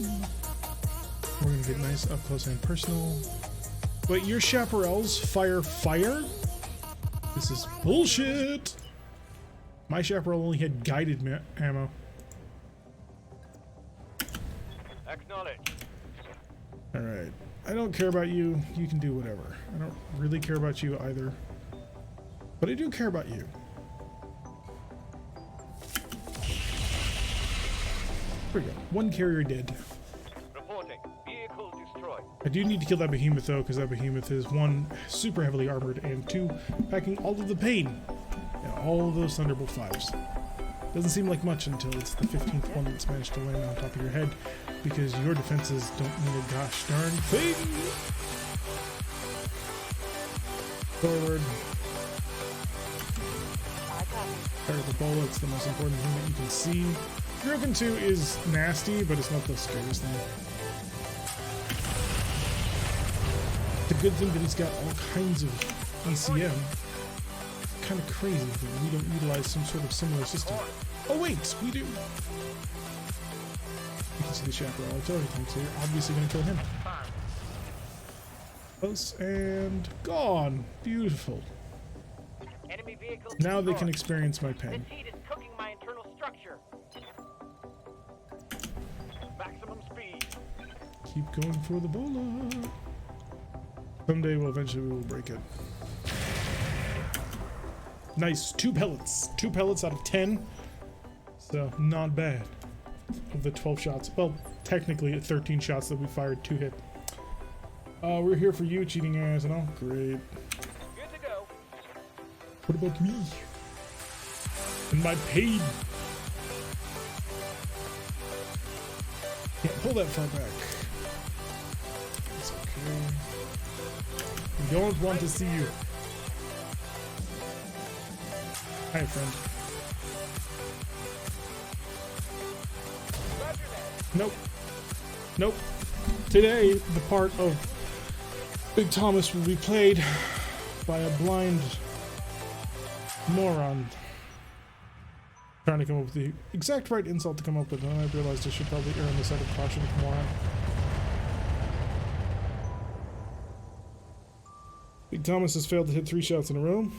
We're gonna get nice up close and personal. Wait, your chaparrals fire fire? This is bullshit! My chaparral only had guided ammo. Acknowledge. Alright. I don't care about you. You can do whatever. I don't really care about you either. But I do care about you. There we go. 1 carrier dead. Reporting. Vehicle destroyed. I do need to kill that behemoth though, because that behemoth is 1, super heavily armored, and 2, packing all of the pain. And all of those Thunderbolt 5s. Doesn't seem like much until it's the 15th one that's managed to land on top of your head, because your defenses don't mean a gosh darn thing. Forward. Fire the bullet, it's the most important thing that you can see. Broken 2 is nasty, but it's not the scariest thing. It's a good thing that he's got all kinds of ECM. Kind of crazy that we don't utilize some sort of similar system. Oh wait, we do! You can see the chaparral artillery tanks here. Obviously gonna kill him. Close and gone. Beautiful. Enemy vehicle Now they can destroyed. experience my This pain. heat is cooking my internal structure. Maximum speed. Keep going for the bola. Someday eventually we will break it. Nice, 2 pellets. 2 pellets out of 10. So, not bad. Of the 12 shots. Well, technically 13 shots that we fired, 2 hit. We're here for you, cheating ass and all. Great. Good to go. What about me? And my pain? Can't pull that far back. It's okay. We don't want to see you. Hi, friend. Roger that. Nope. Nope. Today, the part of Big Thomas will be played by a blind moron. Trying to come up with the exact right insult to come up with, and I realized I should probably err on the side of caution with moron. Big Thomas has failed to hit 3 shots in a row.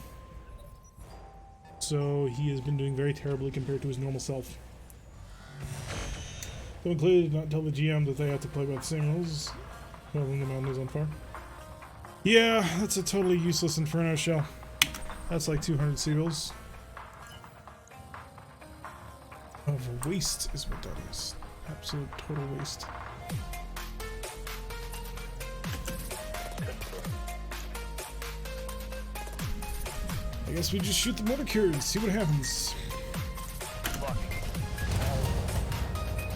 So he has been doing very terribly compared to his normal self. Though clearly did not tell the GM that they have to play by the same rules. Well, then the mountain is on fire. Yeah, that's a totally useless Inferno shell. That's like 200 seagulls. Of a waste is what that is. Absolute total waste. I guess we just shoot the motor cure and see what happens.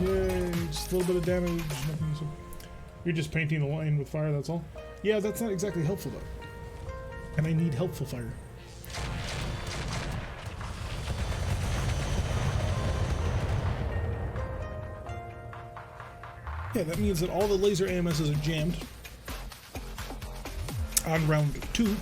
Yay, just a little bit of damage. Nothing so. You're just painting the line with fire, that's all? Yeah, that's not exactly helpful though. And I need helpful fire. Yeah, that means that all the laser AMSs are jammed on round 2.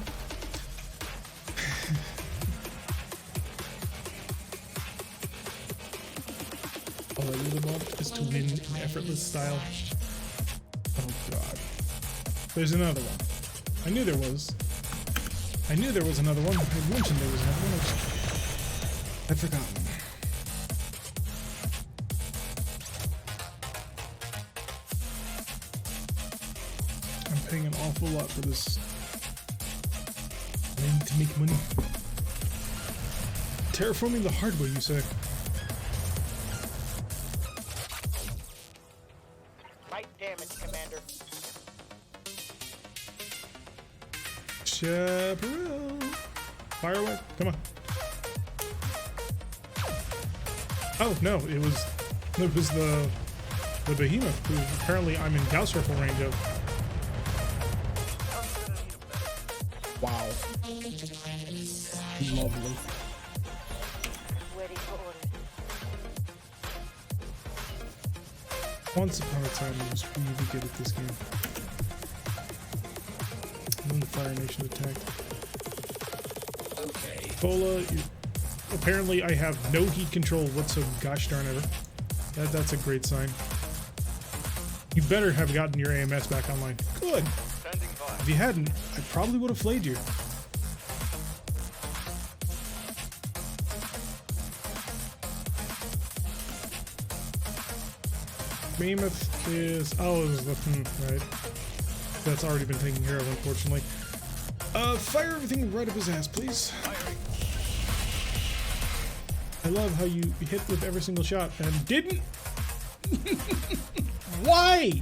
All I really want is to win in effortless style. Oh god. There's another one. I knew there was. I knew there was another one. I mentioned there was another one. I'd forgotten. I'm paying an awful lot for this. I need to make money. Terraforming the hard way, you say? Light damage, Commander. Chaparral. Fire away. Come on. Oh no, it was the behemoth who apparently I'm in Gauss rifle range of. Wow. Lovely. Ready for orders. Once upon a time I was really good at this game. And then the Fire Nation attacked. Okay. Bola, apparently I have no heat control whatsoever. Gosh darn ever. That's a great sign. You better have gotten your AMS back online. Good. If you hadn't, I probably would have flayed you. Behemoth is... Oh, it was the... right. That's already been taken care of, unfortunately. Fire everything right up his ass, please. I love how you hit with every single shot and didn't... Why?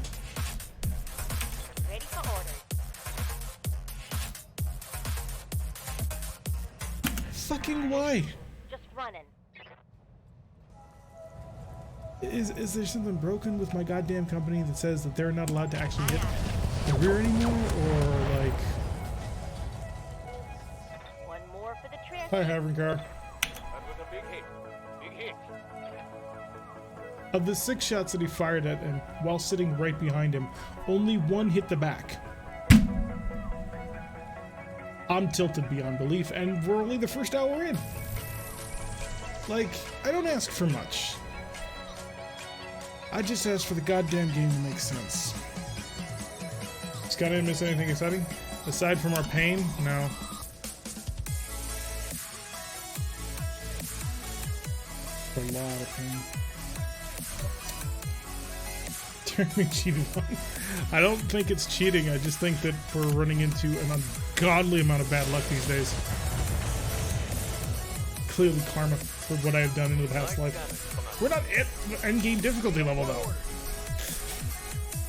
Ready for orders. Fucking why? Just running. Is there something broken with my goddamn company that says that they're not allowed to actually hit the rear anymore, or like... One more for the trash. Hi, Havern car. That was a big hit. Big hit. Of the 6 shots that he fired at, and while sitting right behind him, only 1 hit the back. I'm tilted beyond belief, and we're only the first hour in. Like, I don't ask for much. I just ask for the goddamn game to make sense. Scott, didn't miss anything exciting? Aside from our pain? No. A lot of pain. Turning cheated on. I don't think it's cheating, I just think that we're running into an ungodly amount of bad luck these days. Clearly karma for what I have done in the past life. We're not at endgame difficulty level though.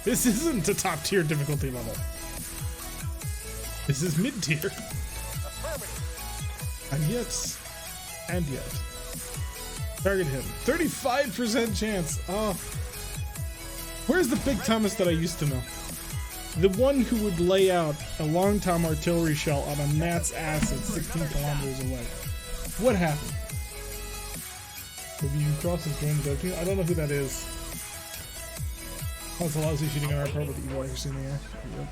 This isn't a top tier difficulty level. This is mid tier. And yet. Target him. 35% chance. Oh. Where's the Big Thomas that I used to know? The one who would lay out a long-time artillery shell on a gnat's ass at 16 kilometers away. What happened? Maybe you cross and join the team? I don't know who that is. That's a lousy shooting on our part with the evil accuracy in the air. Yep.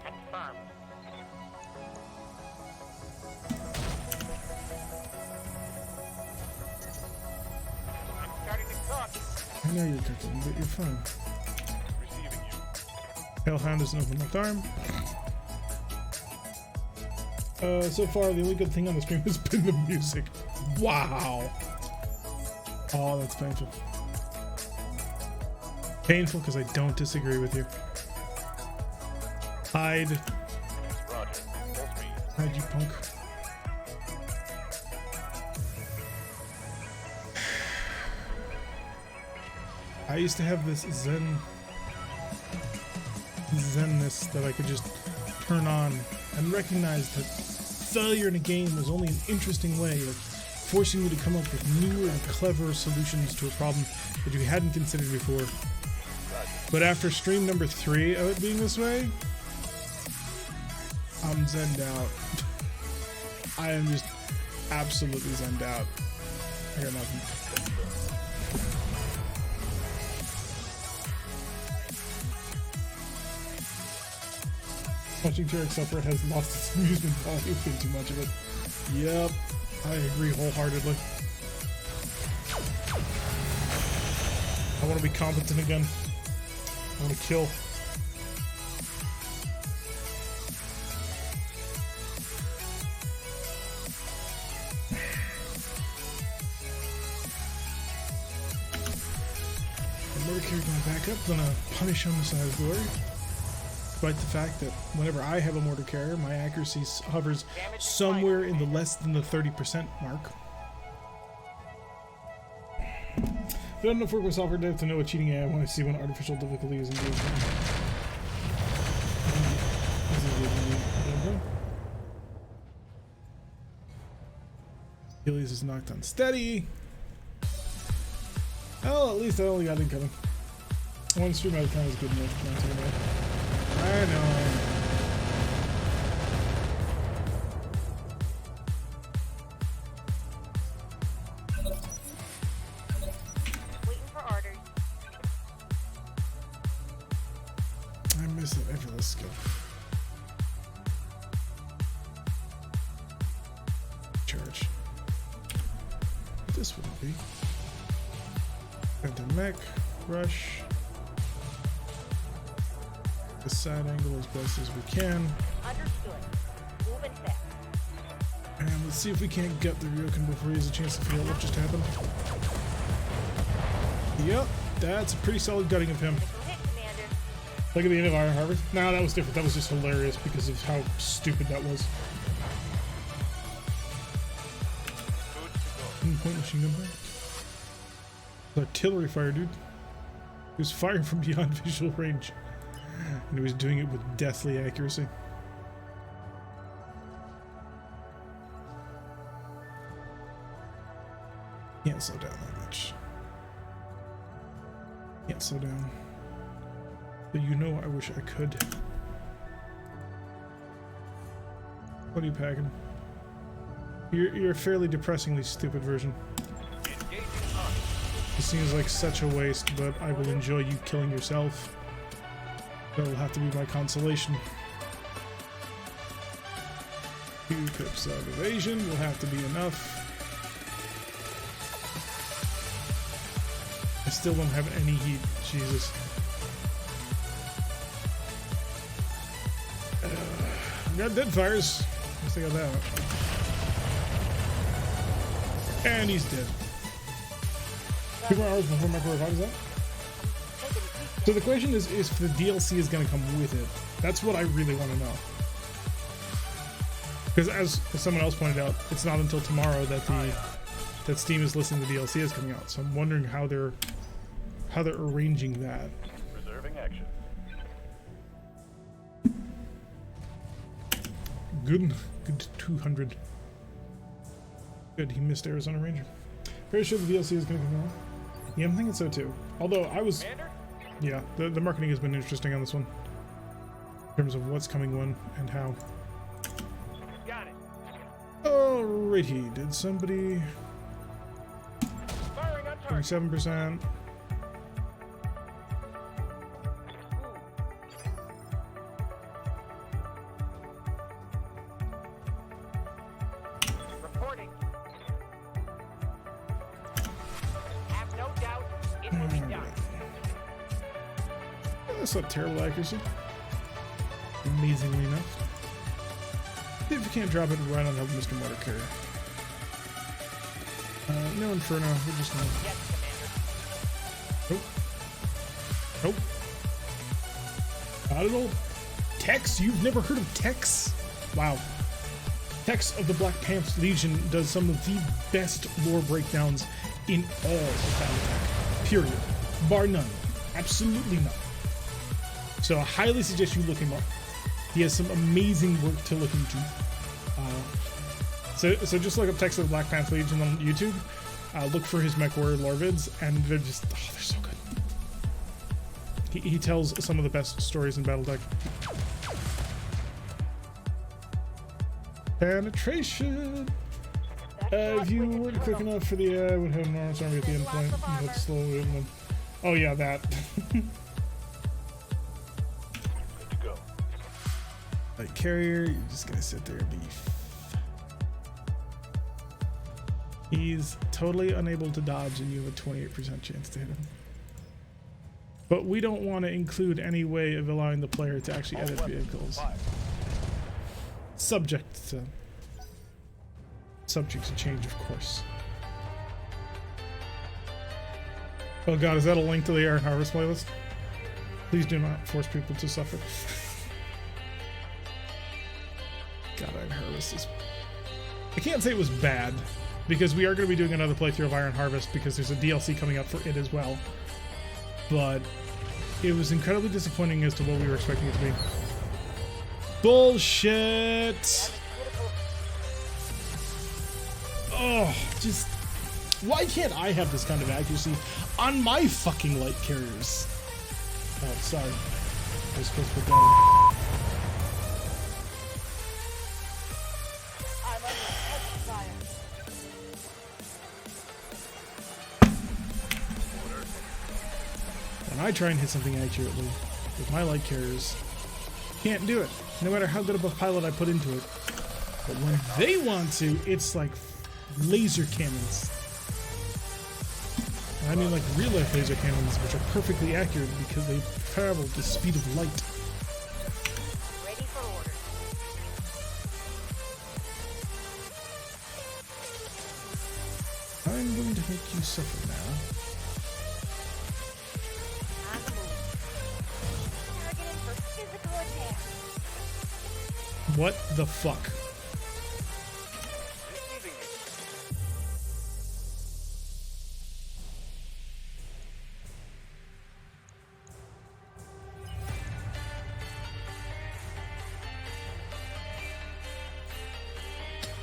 Confirmed. I'm starting to cook. I know you're cooking, but you're fine. Receiving you. Hellhound doesn't open left arm. So far, the only good thing on the stream has been the music. Wow. Oh, that's painful. Painful because I don't disagree with you. Hide. Roger. Full speed. Hide, you punk. I used to have this zenness that I could just turn on and recognize that failure in a game was only an interesting way of forcing you to come up with new and clever solutions to a problem that you hadn't considered before. But after stream number 3 of it being this way, I'm zenned out. I am just absolutely zenned out. I got nothing. Watching Jarek Supper has lost its amusement value. It's been too much of it. Yep, I agree wholeheartedly. I want to be competent again. I want to kill. The murder carry going back up, gonna punish homicide's glory. despite the fact that whenever I have a mortar carrier, my accuracy hovers somewhere in the less than the 30% mark. I don't know if work with software dev to know what cheating AI when I see when artificial difficulty is engaged in. Achilles is knocked unsteady. Oh, at least I only got incoming. One stream out of time is good enough. Not too bad. I know. Waiting for orders. I miss that effortless skill. Charge. This wouldn't be. Enter mech, rush. The side angle as best as we can. Understood. Moving fast. And let's see if we can't gut the Ryokan before he has a chance to feel what just happened. Yep, that's a pretty solid gutting of him. Missile hit, Commander. Look at the end of Iron Harvest. No, that was different. That was just hilarious because of how stupid that was. Point machine gun fire. Artillery fire, dude. He was firing from beyond visual range. And he was doing it with deathly accuracy. Can't slow down that much. Can't slow down. But you know I wish I could. What are you packing? You're a fairly depressingly stupid version. It seems like such a waste, but I will enjoy you killing yourself. That'll have to be my consolation. 2 pips of evasion will have to be enough. I still don't have any heat. Jesus. Got dead fires. Let's take out that. And he's dead. 2 more hours before microwave. How is that? So the question is if the DLC is going to come with it. That's what I really want to know. Because as someone else pointed out, it's not until tomorrow that that Steam is listing the DLC is coming out. So I'm wondering how they're arranging that. Reserving action. Good 200. Good, he missed Arizona Ranger. Pretty sure the DLC is going to come out. Yeah, I'm thinking so too. Although I was... Yeah, the marketing has been interesting on this one. In terms of what's coming when and how. Got it. Alrighty, did somebody... Firing on target. 27%. Reporting. Have no doubt it will be done. That's not terrible accuracy. Amazingly enough. See if you can't drop it right on top of Mr. Mortar Carrier. No Inferno, we're just gonna... Yes, Commander. Nope. Nope. Not at all. Tex? You've never heard of Tex? Wow. Tex of the Black Pants Legion does some of the best lore breakdowns in all of BattleTech. Period. Bar none. Absolutely none. So I highly suggest you look him up. He has some amazing work to look into. So just look up Tex of the Black Pants Legion on YouTube. Look for his MechWarrior lore vids, and they're just, oh, they're so good. He tells some of the best stories in BattleTech. Penetration! If you weren't quick enough for the I would have an arms army at the end point. But slow movement. Oh yeah, that. Good to go. Light carrier, you're just gonna sit there and be. He's totally unable to dodge, and you have a 28% chance to hit him. But we don't want to include any way of allowing the player to actually edit vehicles. Subject to change, of course. Oh god, is that a link to the Iron Harvest playlist? Please do not force people to suffer. God, Iron Harvest is... I can't say it was bad, because we are going to be doing another playthrough of Iron Harvest because there's a DLC coming up for it as well. But it was incredibly disappointing as to what we were expecting it to be. Bullshit! Oh, just... Why can't I have this kind of accuracy on my fucking light carriers? Oh, sorry. I was supposed to put that in. I'm under heavy fire. When I try and hit something accurately with my light carriers, can't do it, no matter how good of a pilot I put into it. But when they want to, it's like laser cannons. And I mean like real life laser cannons, which are perfectly accurate because they travel at the speed of light. Ready for orders. I'm going to make you suffer now. On the move. Targeting for physical attack. What the fuck? Receiving it.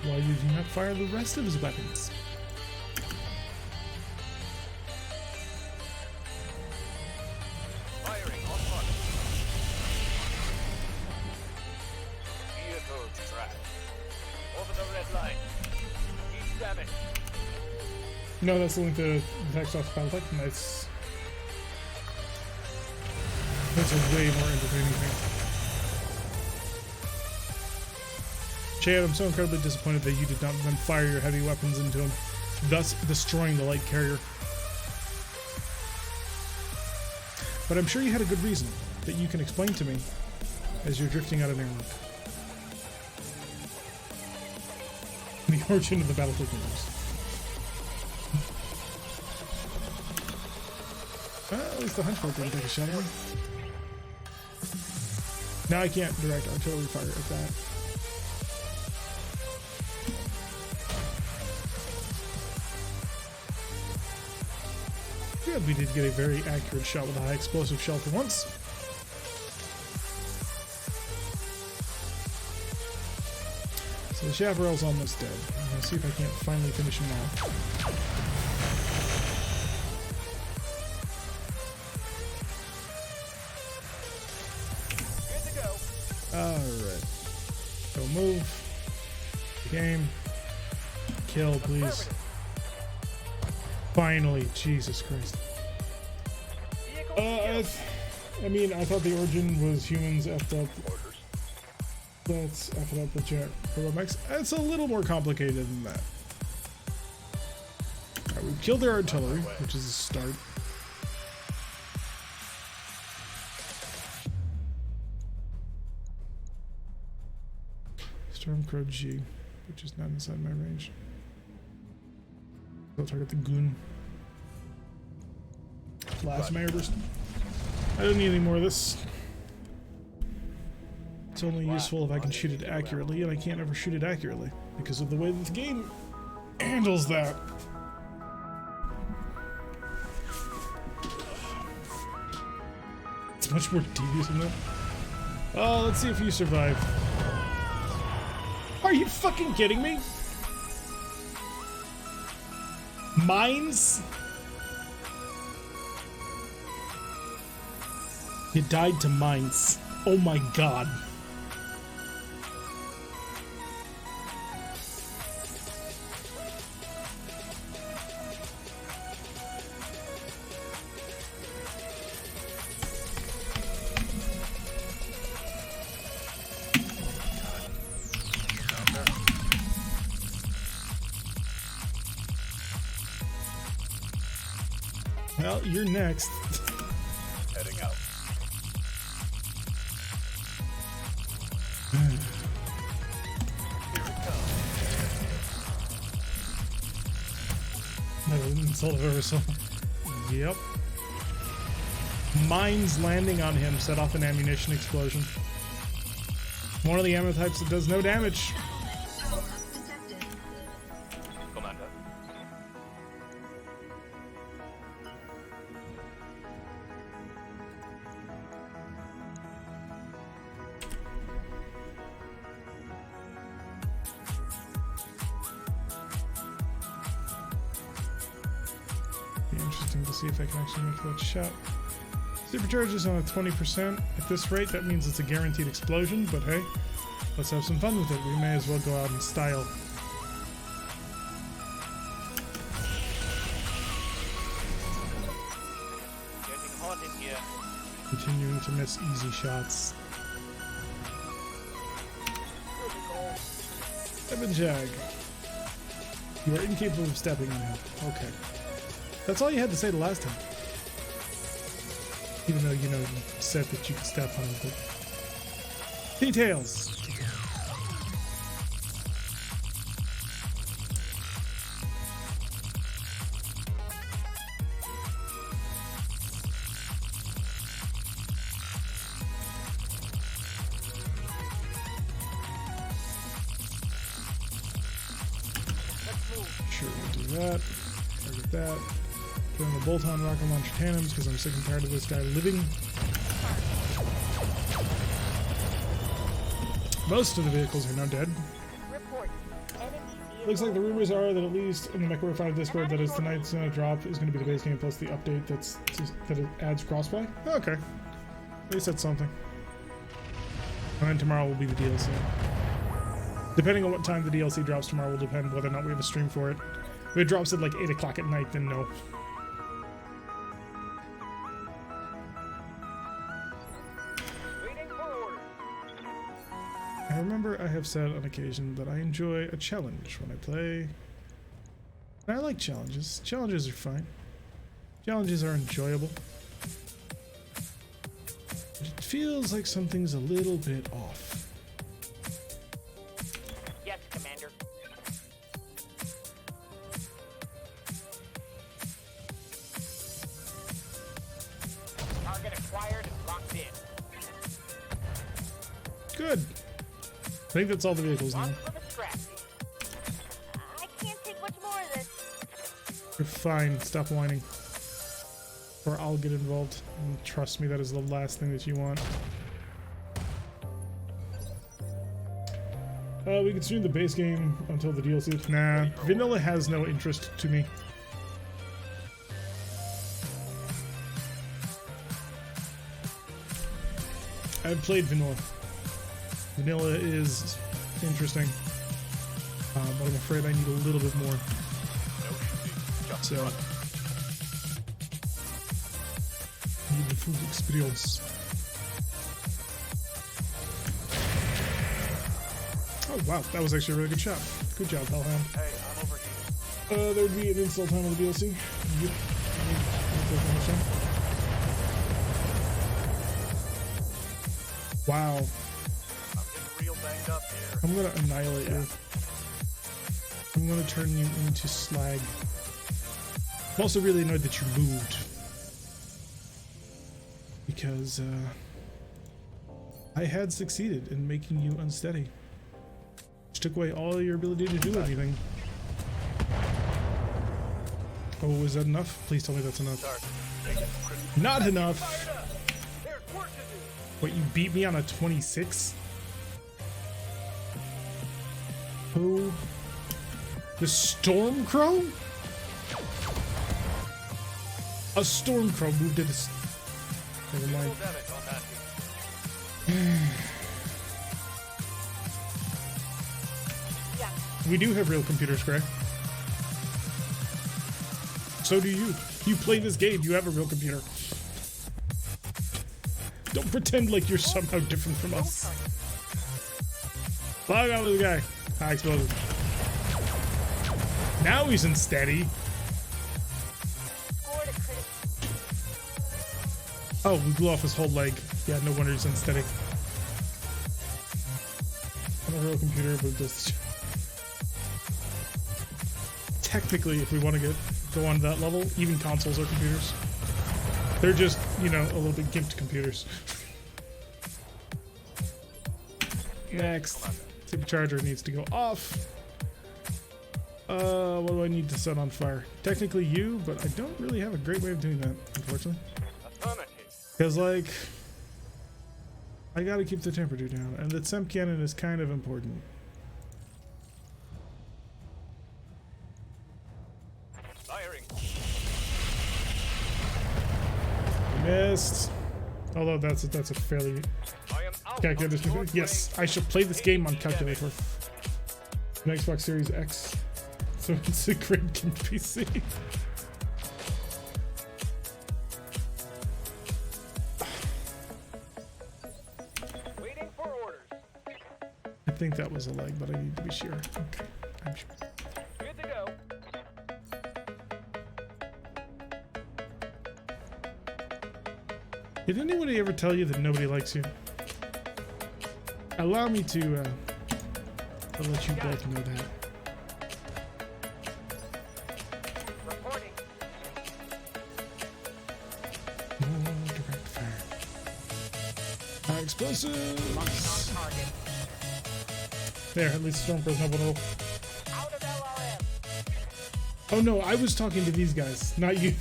Why did you not fire the rest of his weapons? Firing on mark. Vehicle track. Over the red line. Keep damage. No, that's the link to the text off BattleTech. Nice. That's a way more entertaining thing. Chad, I'm so incredibly disappointed that you did not then fire your heavy weapons into him, thus destroying the light carrier. But I'm sure you had a good reason that you can explain to me as you're drifting out of an airlock. The origin of the BattleTech universe. Well, at least the Hunchback didn't take a shot at him. Now I can't direct artillery fire at that. Good, we did get a very accurate shot with a high explosive shell for once. So the Chaparral's almost dead. I'm gonna see if I can't finally finish him off. Good to go. Alright. Go move. Game. Kill, please. Finally, Jesus Christ. I mean, I thought the origin was humans effed up. Orders. Let's F it up with Jet Robomex. It's a little more complicated than that. Alright, we've killed their artillery, which is a start. Stormcrow G, which is not inside my range. I'll target the goon. Plasma airburst. I don't need any more of this. It's only useful if I can shoot it accurately, and I can't ever shoot it accurately because of the way that the game handles that. It's much more devious than that. Oh, let's see if you survive. Are you fucking kidding me? Mines? You died to mines. Oh my god. Well, you're next. Heading out. Here it comes. Never an insult I've ever saw. Yep. Mines landing on him set off an ammunition explosion. One of the ammo types that does no damage. Commander. Be interesting to see if I can actually make that shot. Supercharges on a 20%. At this rate, that means it's a guaranteed explosion, but hey, let's have some fun with it. We may as well go out in style. Getting hot in here. Continuing to miss easy shots. Seven Jag. You are incapable of stepping now. Okay. That's all you had to say the last time. Even though, you know, you said that you could step on it. Details! Sure, we'll do that. Target that. Put on the bolt-on rocket launcher tandems because I'm sick and tired of this guy living. Most of the vehicles are now dead. Report. Enemy vehicle. Looks like the rumors are that at least in the Mech Warrior 5 Discord that is tonight's drop is going to be the base game plus the update that it adds crossplay. Okay. At least that's something. And then tomorrow will be the DLC. Depending on what time the DLC drops tomorrow will depend whether or not we have a stream for it. If it drops at like 8 o'clock at night, then no. Waiting for orders. I remember I have said on occasion that I enjoy a challenge when I play. And I like challenges. Challenges are fine. Challenges are enjoyable. But it feels like something's a little bit off. Yes, Commander. Target acquired and locked in. Good. I think that's all the vehicles now. On for the scraps. I can't take much more of this. You're fine. Stop whining. Or I'll get involved. And trust me, that is the last thing that you want. We can stream the base game until the DLC. Nah, vanilla has no interest to me. I've played vanilla. Vanilla is interesting, but I'm afraid I need a little bit more. So, need the full experience. Oh wow, that was actually a really good shot. Good job, Hellhound. Hey, I'm overheating. There would be an install time on the DLC. Yep. Wow. I'm getting real banged up here. I'm gonna annihilate you. I'm gonna turn you into slag. I'm also really annoyed that you moved. Because, I had succeeded in making you unsteady. Which took away all your ability to do anything. Oh, is that enough? Please tell me that's enough. Not enough! There's work to do. What, you beat me on a 26? Oh. The Stormcrow? A Stormcrow moved to this. Never mind. Full damage on that. Yeah. We do have real computers, Gray. So do you. You play this game, you have a real computer. Don't pretend like you're somehow different from us. Log out with the guy. High explosive. Now he's unsteady. Scored a critical. Oh, we blew off his whole leg. Yeah, no wonder he's unsteady. I'm a real computer, but it does the job. Technically, if we want to go on that level, even consoles are computers. They're just, you know, a little bit gimped computers. Next. Supercharger needs to go off. What do I need to set on fire? Technically you, but I don't really have a great way of doing that, unfortunately. Because, like, I gotta keep the temperature down, and the temp cannon is kind of important. Firing. Missed. Although that's a fairly I am out. calculator. Yes, I shall play this game on calculator. An Xbox Series X, so it's a great game PC. Waiting for orders. I think that was a leg, but I need to be sure. Okay, I'm sure. Good to go. Did anybody ever tell you that nobody likes you? Allow me to let you both know that. Reporting. No direct fire. Explosives. There, at least Stormcrow's not vulnerable. Out of LRM. Oh no, I was talking to these guys, not you.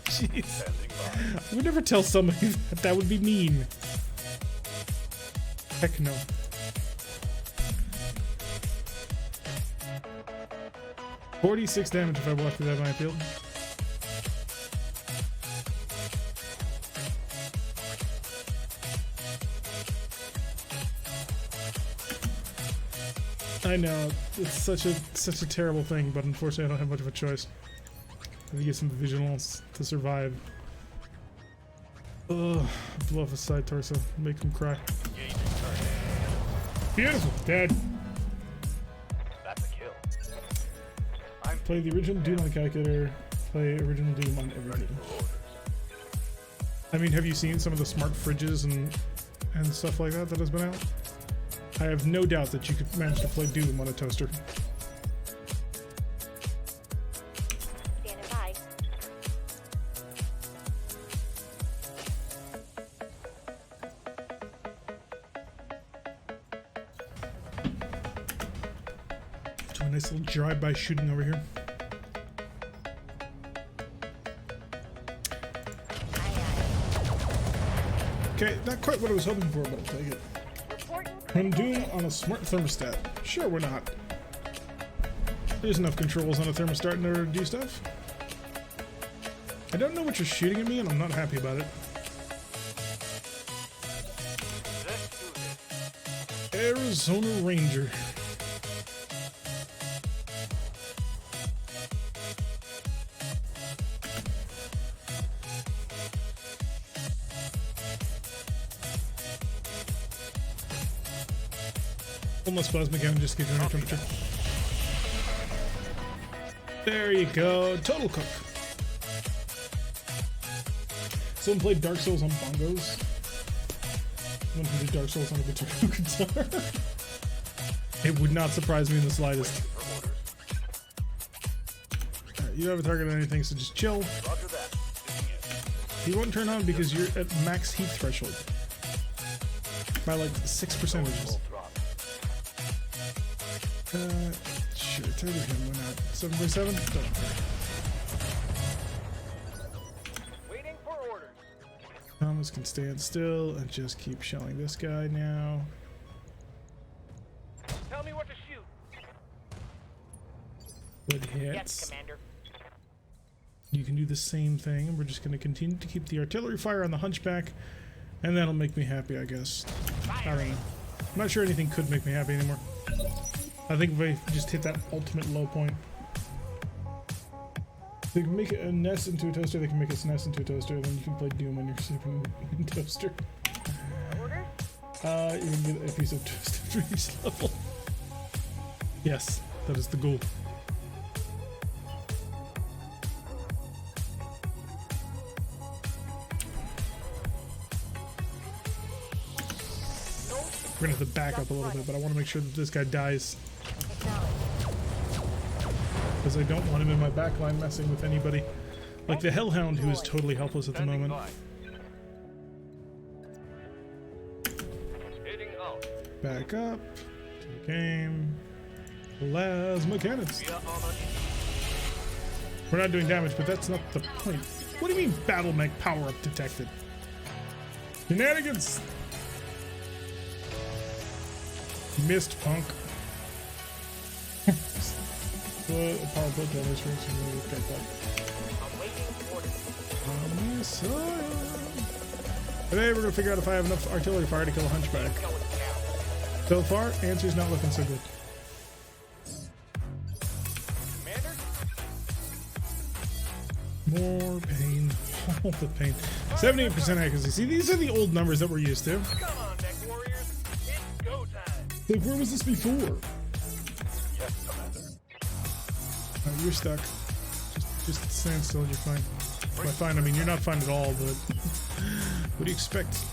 Jeez. I would never tell somebody that. That would be mean. Heck no. $46 damage if I walk through that minefield. I know, it's such a terrible thing, but unfortunately I don't have much of a choice. I have to get some visuals to survive. Ugh, blow off a side torso, make him cry. Beautiful, dead. That's a kill. Play the original Doom on the calculator, play original Doom on everything. I mean, have you seen some of the smart fridges and stuff like that has been out? I have no doubt that you could manage to play Doom on a toaster. Standing by. Do a nice little drive-by shooting over here. Okay, not quite what I was hoping for, but I'll take it. Reporting. Run Doom on a smart thermostat. Sure, we're not. There's enough controls on a thermostat in order to do stuff. I don't know what you're shooting at me, and I'm not happy about it. Let's do this. Arizona Ranger. Almost plasma cannon just to get your temperature. There you go. Total cook. Someone played Dark Souls on bongos. Someone played Dark Souls on a guitar. It would not surprise me in the slightest. Alright, you don't have a target on anything, so just chill. Roger that. He won't turn on because you're at max heat threshold. By like 6 percentages. Sure, target him went out. 7.7? Don't care. Waiting for orders. Thomas can stand still and just keep shelling this guy now. Tell me what to shoot. Good hits. Yes, Commander. You can do the same thing. We're just going to continue to keep the artillery fire on the hunchback, and that'll make me happy, I guess. I don't know. I'm not sure anything could make me happy anymore. I think if I just hit that ultimate low point. They can make a nest into a toaster, they can make a SNES into a toaster, and then you can play Doom on your Super toaster. Order. You can get a piece of toast for each level. Yes, that is the goal. We're gonna have to back up a little bit, but I want to make sure that this guy dies. Because I don't want him in my backline messing with anybody. Like the Hellhound, who is totally helpless at the moment. Hitting out. Back up to the game. Plasma cannons. We're not doing damage, but that's not the point. What do you mean battle mech power up detected? Shenanigans! Missed punk. What a power play damage for Today we're gonna figure out if I have enough artillery fire to kill a hunchback. So far, answer's not looking so good. More pain. All the pain. 78% accuracy. See, these are the old numbers that we're used to. Come on, mech warriors. It's go time. Like, where was this before? Yes, Commander. Oh, you're stuck. Just stand still, you're fine. By fine, I mean, you're not fine at all, but what do you expect?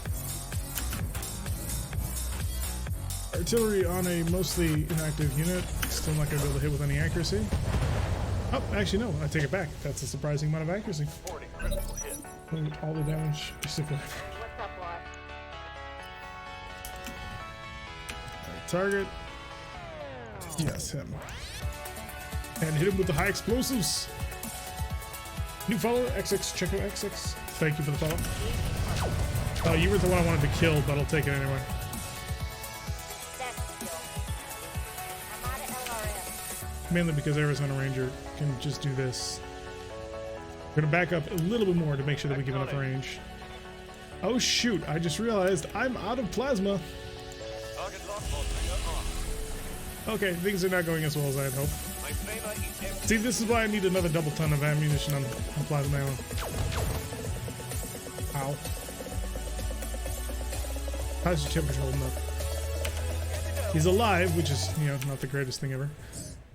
Artillery on a mostly inactive unit. Still not going to be able to hit with any accuracy. Oh, actually, no. I take it back. That's a surprising amount of accuracy. 40 critical hit. All the damage. What's up, boss? Target. Yes, him. And hit him with the high explosives. New follower, XX, check out XX. Thank you for the follow. You were the one I wanted to kill, but I'll take it anyway. That's the kill. I'm out of LRM. Mainly because Arizona Ranger can just do this. We're gonna back up a little bit more to make sure that we give enough range. Oh shoot, I just realized I'm out of plasma. Target lock mode trigger on. Okay, things are not going as well as I had hoped. My favor is empty. See, this is why I need another double ton of ammunition on plasma ammo. Ow. How's your temperature holding up? He's alive, which is, you know, not the greatest thing ever.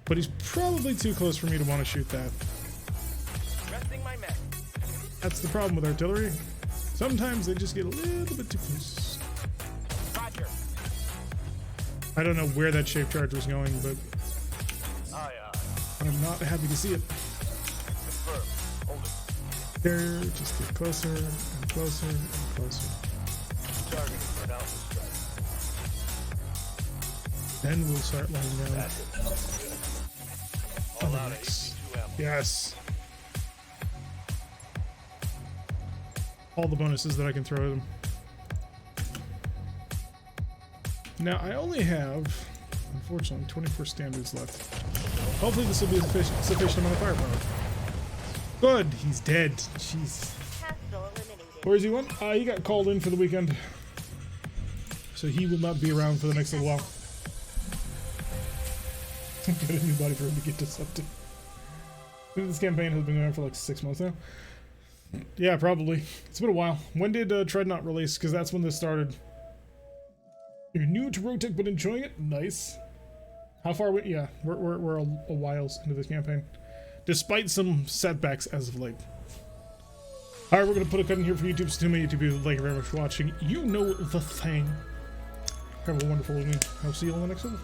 But he's probably too close for me to want to shoot that. Resting my mech. That's the problem with artillery. Sometimes they just get a little bit too close. Roger. I don't know where that shape charge was going, but Aye, aye. I'm not happy to see it. Confirm. Hold it. There, just get closer and closer and closer. Targeting for an alpha strike. Then we'll start laying down. That's it. All out of AC2 ammo. Yes. All the bonuses that I can throw at them. Now I only have, unfortunately, 24 standards left. Hopefully this will be sufficient amount of firepower. Good, he's dead. Jeez. Hostile eliminated. Where is he went? He got called in for the weekend. So he will not be around for the next little while. Get a new body for him to get disrupted. This campaign has been going on for like 6 months now. Yeah, probably. It's been a while. When did Treadnought release? Because that's when this started. You're new to RogueTech but enjoying it? Nice. How far away? Yeah, we're a while into this campaign. Despite some setbacks as of late. Alright, we're going to put a cut in here for YouTube. So to my YouTube people, thank you very much for watching. You know the thing. Have a wonderful evening. I'll see you on the next one.